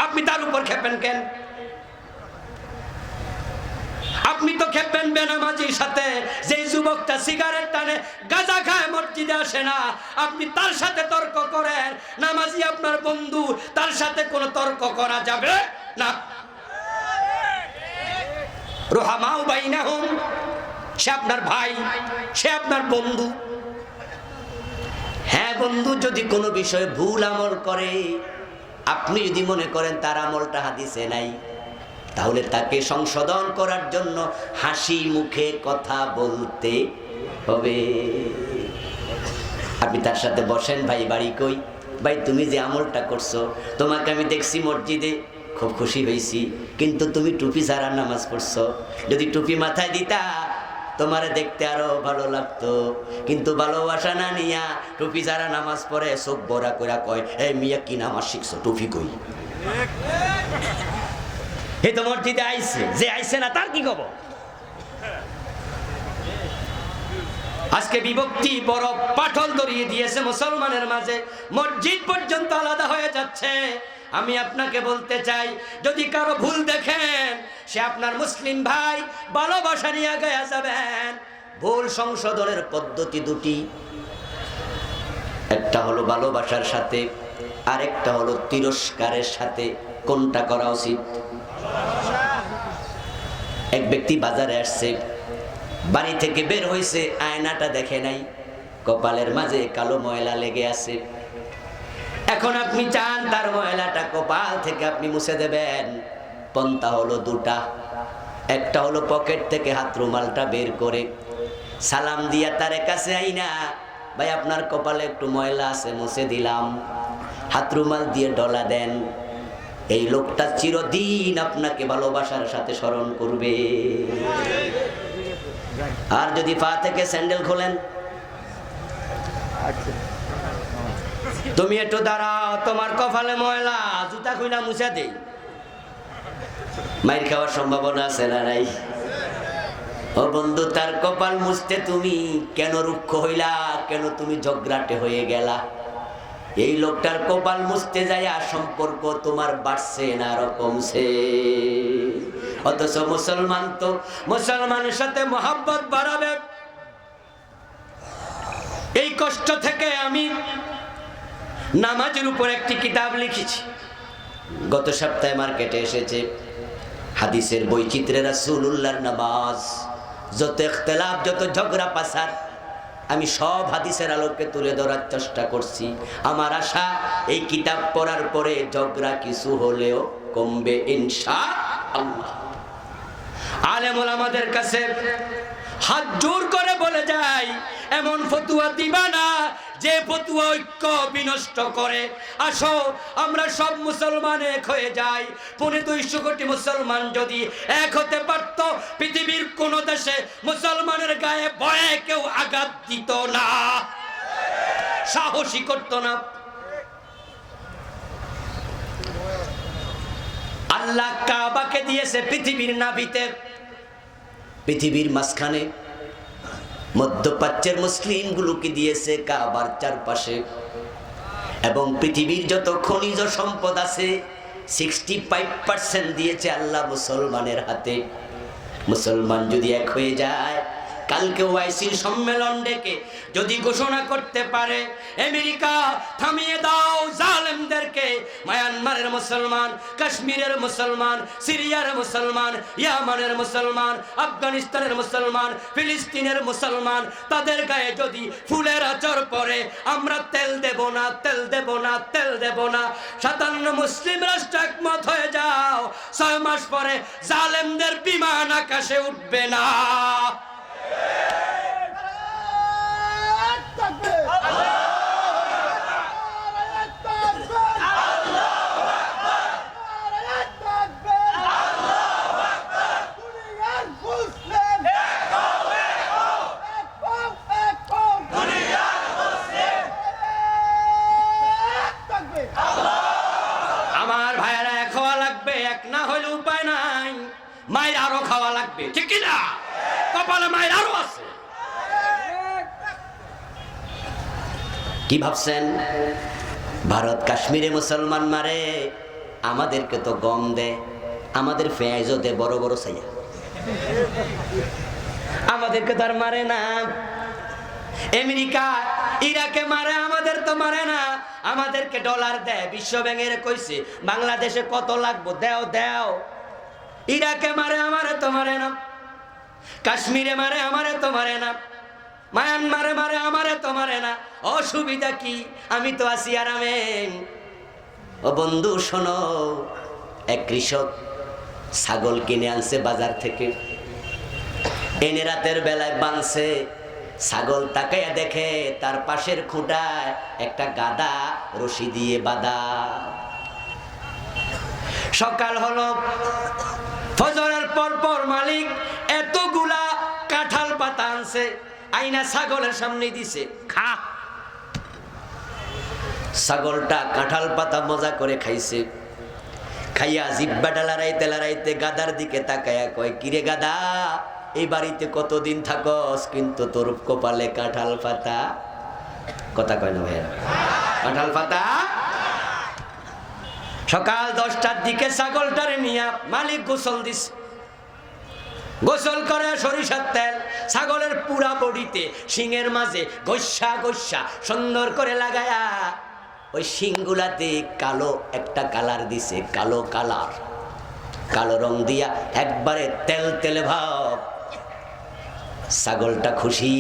আপনি তার উপর খেপেন কেন? আপনি তো খেপেন বেনামাজির সাথে, যে যুবকটা সিগারেট টানে গাঁজা খায় মসজিদে আসে না, আপনি তার সাথে তর্ক করেন। নামাজি আপনার বন্ধু, তার সাথে কোনো তর্ক করা যাবে না। রুহামাউ বাইনাহুম, সে আপনার ভাই, সে আপনার বন্ধু। হ্যাঁ বন্ধু, যদি কোনো বিষয়ে ভুল আমল করে, আপনি যদি মনে করেন তার আমলটা হাদিসে নাই, তাহলে তাকে সংশোধন করার জন্য হাসি মুখে কথা বলতে হবে। আপনি তার সাথে বসেন, ভাই বাড়ি কই? ভাই তুমি যে আমলটা করছো, তোমাকে আমি দেখছি মসজিদে, খুব খুশি হয়েছি, কিন্তু তুমি টুপি ছাড়া নামাজ পড়ছো, যদি টুপি মাথায় দিতা তোমারে দেখতে আরো ভালো লাগতো। কিন্তু ভালোবাসা না নিয়া টুপি ছাড়া নামাজ পড়ে, চোখ বড়া করে কয়, এই মিয়া কি নামাজ শিখছো, টুপি কই? এই তো মসজিদে আইছে, যে আইছে না তার কি খবর? আজকে বিভক্তি বড় পাঠল ধরিয়ে দিয়েছে মুসলমানের মাঝে, মসজিদ পর্যন্ত আলাদা হয়ে যাচ্ছে। আমি আপনাকে বলতে চাই, যদি কারো ভুল দেখেন, সে আপনার মুসলিম ভাই, ভালোবাসা নিয়ে আগায়া যাবেন। ভুল সংশোধনের পদ্ধতি দুটি, একটা হলো ভালোবাসার সাথে, আরেকটা হলো তিরস্কারের সাথে। কোনটা করা উচিত? এক ব্যক্তি বাজারে আসছে, বাড়ি থেকে বের হয়েছে, আয়নাটা দেখে নাই, কপালের মাঝে কালো ময়লা লেগে আছে। এখন আপনি চান তার ময়লাটা কপাল থেকে আপনি মুছে দেবেন। পন্থা হলো দুটা, একটা হলো পকেট থেকে হাত রুমালটা বের করে সালাম দিয়া তার কাছে আইনা, ভাই আপনার কপালে একটু ময়লা আছে, মুছে দিলাম, হাত রুমাল দিয়ে ডলা দেন। এই লোকটা চিরদিন আপনাকে ভালোবাসার সাথে স্মরণ করবে। আর যদি পা থেকে স্যান্ডেল খোলেন, তুমি একটু দাঁড়াও, তোমার কপালে ময়লা, জুতা খুইলা মুছে দেই, মাইর খাওয়ার সম্ভাবনা আছে না নাই? ও বন্ধু, তার কপাল মুছতে তুমি কেন রুক্ষ হইলা? কেন তুমি ঝগড়াটে হয়ে গেলা? এই লোকটার কপাল মুছতে যায় আর সম্পর্ক তোমার বাড়ছে না আরো কমছে। অথচ মুসলমান তো মুসলমানের সাথে মহব্বত বাড়াবে। এই কষ্ট থেকে আমি নামাজের উপর একটি কিতাব লিখেছি, গত সপ্তাহে মার্কেটে এসেছে। হাদিসের বৈচিত্র্যে রাসূলুল্লাহর নামাজ, যত ইখতিলাফ, যত ঝগড়া পাসার, আমি সব হাদিসের আলোকে তুলে ধরার চেষ্টা করছি। আমার আশা এই কিতাব পড়ার পরে ঝগড়া কিছু হলেও কমবে ইনশাআল্লাহ। আলেম ওলামাদের কাছে হাত জোর করে বলে যাই, এমন ফতুয়া দিবা না যে ফতুয়া ঐক্য বিনষ্ট করে। আসো আমরা সব মুসলমান এক হয়ে যাই। 250 কোটি মুসলমান যদি এক হতে পারত, পৃথিবীর কোন দেশে মুসলমানের গায়ে ভয়ে কেউ আঘাত দিত না, সাহসী করত না। আল্লাহ কাবাকে দিয়েছে পৃথিবীর নাভিতে, পৃথিবীর মাঝখানে। মধ্যপ্রাচ্যের মুসলিমগুলোকে দিয়েছে কাবার চারপাশে। এবং পৃথিবীর যত খনিজ সম্পদ আছে 65% দিয়েছে আল্লাহ মুসলমানের হাতে। মুসলমান যদি এক হয়ে যায়, কালকে ওআইসির সম্মেলন ডেকে যদি ঘোষণা করতে পারে, আমেরিকা থামিয়ে দাও জালেমদেরকে, মায়ানমারের মুসলমান, কাশ্মীরের মুসলমান, সিরিয়ার মুসলমান, ইয়ামানের মুসলমান, আফগানিস্তানের মুসলমান, ফিলিস্তিনের মুসলমান, তাদের গায়ে যদি ফুলের আচর পরে, আমরা তেল দেব না, তেল দেব না, তেল দেব না। 57 মুসলিম রাষ্ট্র একমত হয়ে যাও, 6 মাস পরে জালেমদের বিমান আকাশে উঠবে না। আমার ভাইয়ারা এক হওয়া লাগবে, এক না হইলে উপায় নাই। মায়ের আরো খাওয়া লাগবে, ঠিক না? কপালে মায়ের আরো আছে। কি ভাবছেন ভারত কাশ্মীরে মুসলমান মারে, আমাদেরকে তো গম দেয়, আমাদের পেঁয়াজও দেয় বড় বড় ছাইয়া, আমাদেরকে তো আর মারে না। আমেরিকা ইরাকে মারে, আমাদের তো মারে না, আমাদেরকে ডলার দেয়। বিশ্ব ব্যাংকের কইছে বাংলাদেশে কত লাগবে দেও দেও। ইরাকে মারে, আমারে তো মারে না। কাশ্মীরে মারে, আমারে তো মারে না। মায়ানমারে মারে, আমারে তো মারে না। অসুবিধা কি? আমি তো আছি আরামে। ও বন্ধু শোনো, এক কৃষক ছাগল কিনে আনছে বাজার থেকে, এনে রাতের বেলায় বাঁধছে। ছাগল তাকাইয়া দেখে তার পাশের খুঁটায় একটা গাদা রশি দিয়ে বাঁধা। সকাল হলো, ফজরের পর পর মালিক এতগুলা কাঁঠাল পাতা আনছে, আইনা ছাগলের সামনে দিছে, খা। ছাগলটা কাঁঠাল পাতা মজা করে খাইছে। খাইয়া জিব্বাটা লড়াইতে লড়াইতে গাদার দিকে তাকায়া কয়, কিরে গাদা, এই বাড়িতে কতদিন থাকস, কিন্তু তোর কপালে কাঁঠাল পাতা। কথা কয় না ভাইয়া? কাঁঠাল পাতা। সকাল 10টার দিকে ছাগলটারে নিয়া মালিক গোসল দিছে। গোসল করে সরিষার তেল ছাগলের পুরা বডিতে, শিংয়ের মাঝে গোসা গোসা সুন্দর করে লাগায়া ওই শিংগুলাতে কালো একটা কালার দিছে, কালো কালার, কালো রং দিয়া একবারে তেল তেলে ভাব। ছাগলটা খুশি,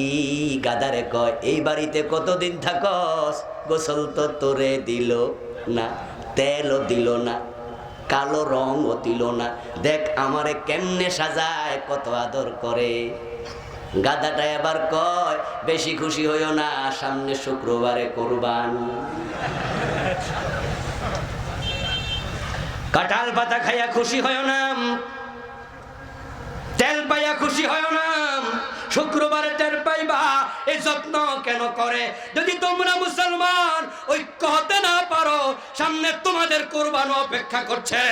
গাদারে কয়, এই বাড়িতে কতদিন থাকস, গোসল তো তোরে দিল না, তেলও দিল না, কালো রঙও দিল না, দেখ আমারে কেমনে সাজায়, কত আদর করে। গাদাটা এবার কয়, বেশি খুশি হইও না, সামনে শুক্রবারে কুরবান। কাঁঠাল পাতা খাইয়া খুশি হইও না, তেল পাইয়া খুশি হইও না, শুক্রবারে টের পাইবা। এই যত্ন কেন করে? যদি তোমরা মুসলমান ঐক্য হতে না পারো, সামনে তোমাদের কুরবান অপেক্ষা করছে।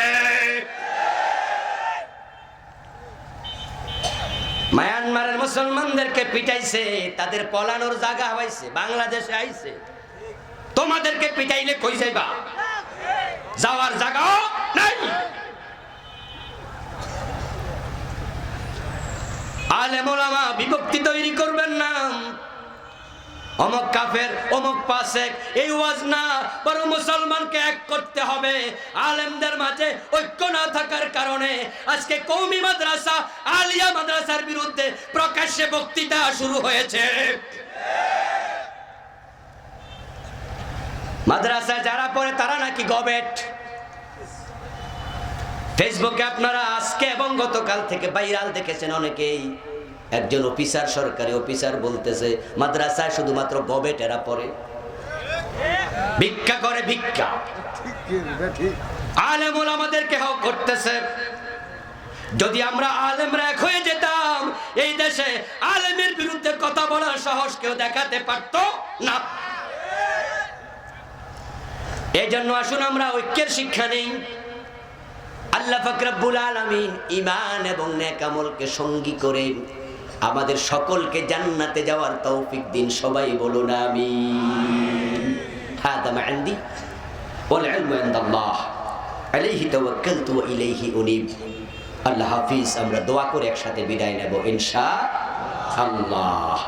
মায়ানমারের মুসলমানদেরকে পিটাইছে, তাদের পলানোর জায়গা হইছে, বাংলাদেশে আইছে। তোমাদেরকে পিটাইলে কই যাইবা? যাওয়ার জায়গা নাই। আলেম ওলামা বিভক্তি তৈরি করবেন না। অমুক কাফের, অমুক ফাসিক, এই ওয়াজ না, বরং মুসলমানকে এক করতে হবে। আলেমদের মাঝে ঐক্য না থাকার কারণে আজকে কওমি মাদ্রাসা, আলিয়া মাদ্রাসার বিরুদ্ধে প্রকাশ্যে বক্তৃতা শুরু হয়েছে। মাদ্রাসায় যারা পড়ে তারা নাকি গবেট। ফেসবুকে আপনারা আজকে এবং গতকাল থেকে ভাইরাল দেখেছেন অনেকেই। একজন অফিসার, সরকারি অফিসার বলতেছে মাদ্রাসায় শুধুমাত্র গবেটেরা পড়ে, ভিক্ষা করে, ভিক্ষা। আলেম ওলামাদেরকে হক করতেছে। যদি আমরা আলেমরা এক হয়ে যেতাম, এই দেশে আলেমের বিরুদ্ধে কথা বলার সাহস কেউ দেখাতে পারত না। এই জন্য আসুন আমরা ঐক্যের শিক্ষা নেই। আল্লাহ পাক রব্বুল আলামিন ঈমান এবং নেক আমলকে সঙ্গী করে আমাদের সকলকে জান্নাতে যাওয়ার তৌফিক দিন। সবাই বলুন আমিন। হাদা মা ইনদি ওয়াল ইলমু ইনদাল্লাহ আলাইহি তাওয়াক্কালতু ওয়া ইলাইহি উনীব। আল্লাহ হাফিজ। আমরা দোয়া করে একসাথে বিদায় নেব ইনশাআল্লাহ।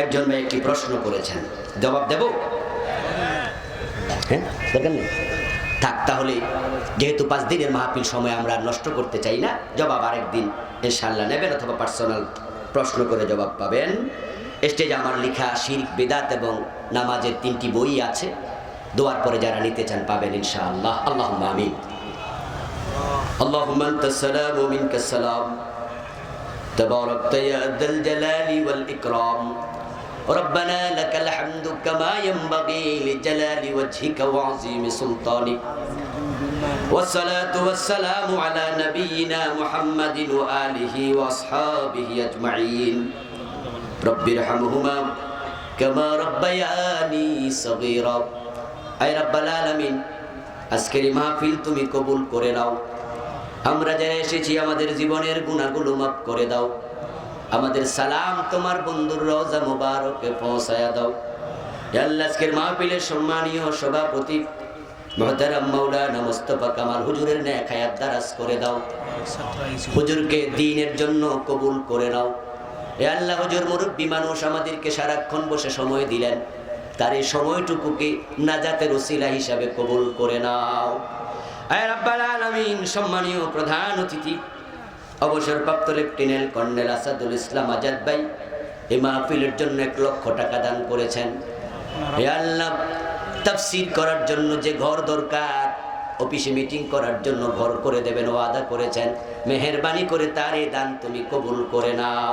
একজন ভাই একটি প্রশ্ন করেছেন, জবাব দেব? হ্যাঁ, দরকার নেই, থাক তাহলে। যেহেতু 5 দিনের মাহফিল, সময় আমরা নষ্ট করতে চাই না। জবাব আরেকদিন ইনশাআল্লাহ নেবেন, অথবা পার্সোনাল প্রশ্ন করে জবাব পাবেন। স্টেজে আমার লেখা শিরক, বিদআত এবং নামাজের 3টি বই আছে। দোয়ার পরে যারা নিতে চান পাবেন ইনশাআল্লাহ। আল্লাহুম্মা আমিন। আল্লাহুম্মা আনতাস সালাম ওয়া মিনকাস সালাম, তাবারাকতা ইয়া যাল জালালি ওয়াল ইকরাম। ربنا لك الحمد كما ينبغي لجلال وجهك وعظيم سلطانك، والصلاة والسلام على نبينا محمد وآله وأصحابه أجمعين رب ارحمهما كما ربياني صغيرا। আয় রব্বাল আলামিন, আজকের মাহফিল তুমি কবুল করে নাও। আমরা যারা এসেছি আমাদের জীবনের গুনাহগুলো মাফ করে দাও। আমাদের সালাম তোমার বন্ধুর রওজা মুবারকে পৌঁছায়া দাও। ইয়া আল্লাহ, আজকের মাহফিলের সম্মানীয় সভাপতি মুহতারাম মাওলানা মুস্তাফা কামাল হুজুরের নেক হায়াত দারাজ করে দাও। হুজুরকে দ্বীনের জন্য কবুল করে নাও। ইয়া আল্লাহ, হুজুর মুরব্বী মানুষ, আমাদেরকে সারাক্ষণ বসে সময় দিলেন। তার এই সময়টুকুকে নাজাতের ওসিলা হিসাবে কবুল করে নাও। আয় রাব্বাল আলামিন, সম্মানীয় প্রধান অতিথি অবসরপ্রাপ্ত লেফটেন্যান্ট কর্নেল আসাদুল ইসলাম আজাদ ভাই এই মাহফিলের জন্য 1 লক্ষ টাকা দান করেছেন। হে আল্লাহ, তাফসীর করার জন্য যে ঘর দরকার, অফিসে মিটিং করার জন্য ঘর করে দেবেন ওয়াদা করেছেন। মেহেরবানি করে তার এই দান তুমি কবুল করে নাও।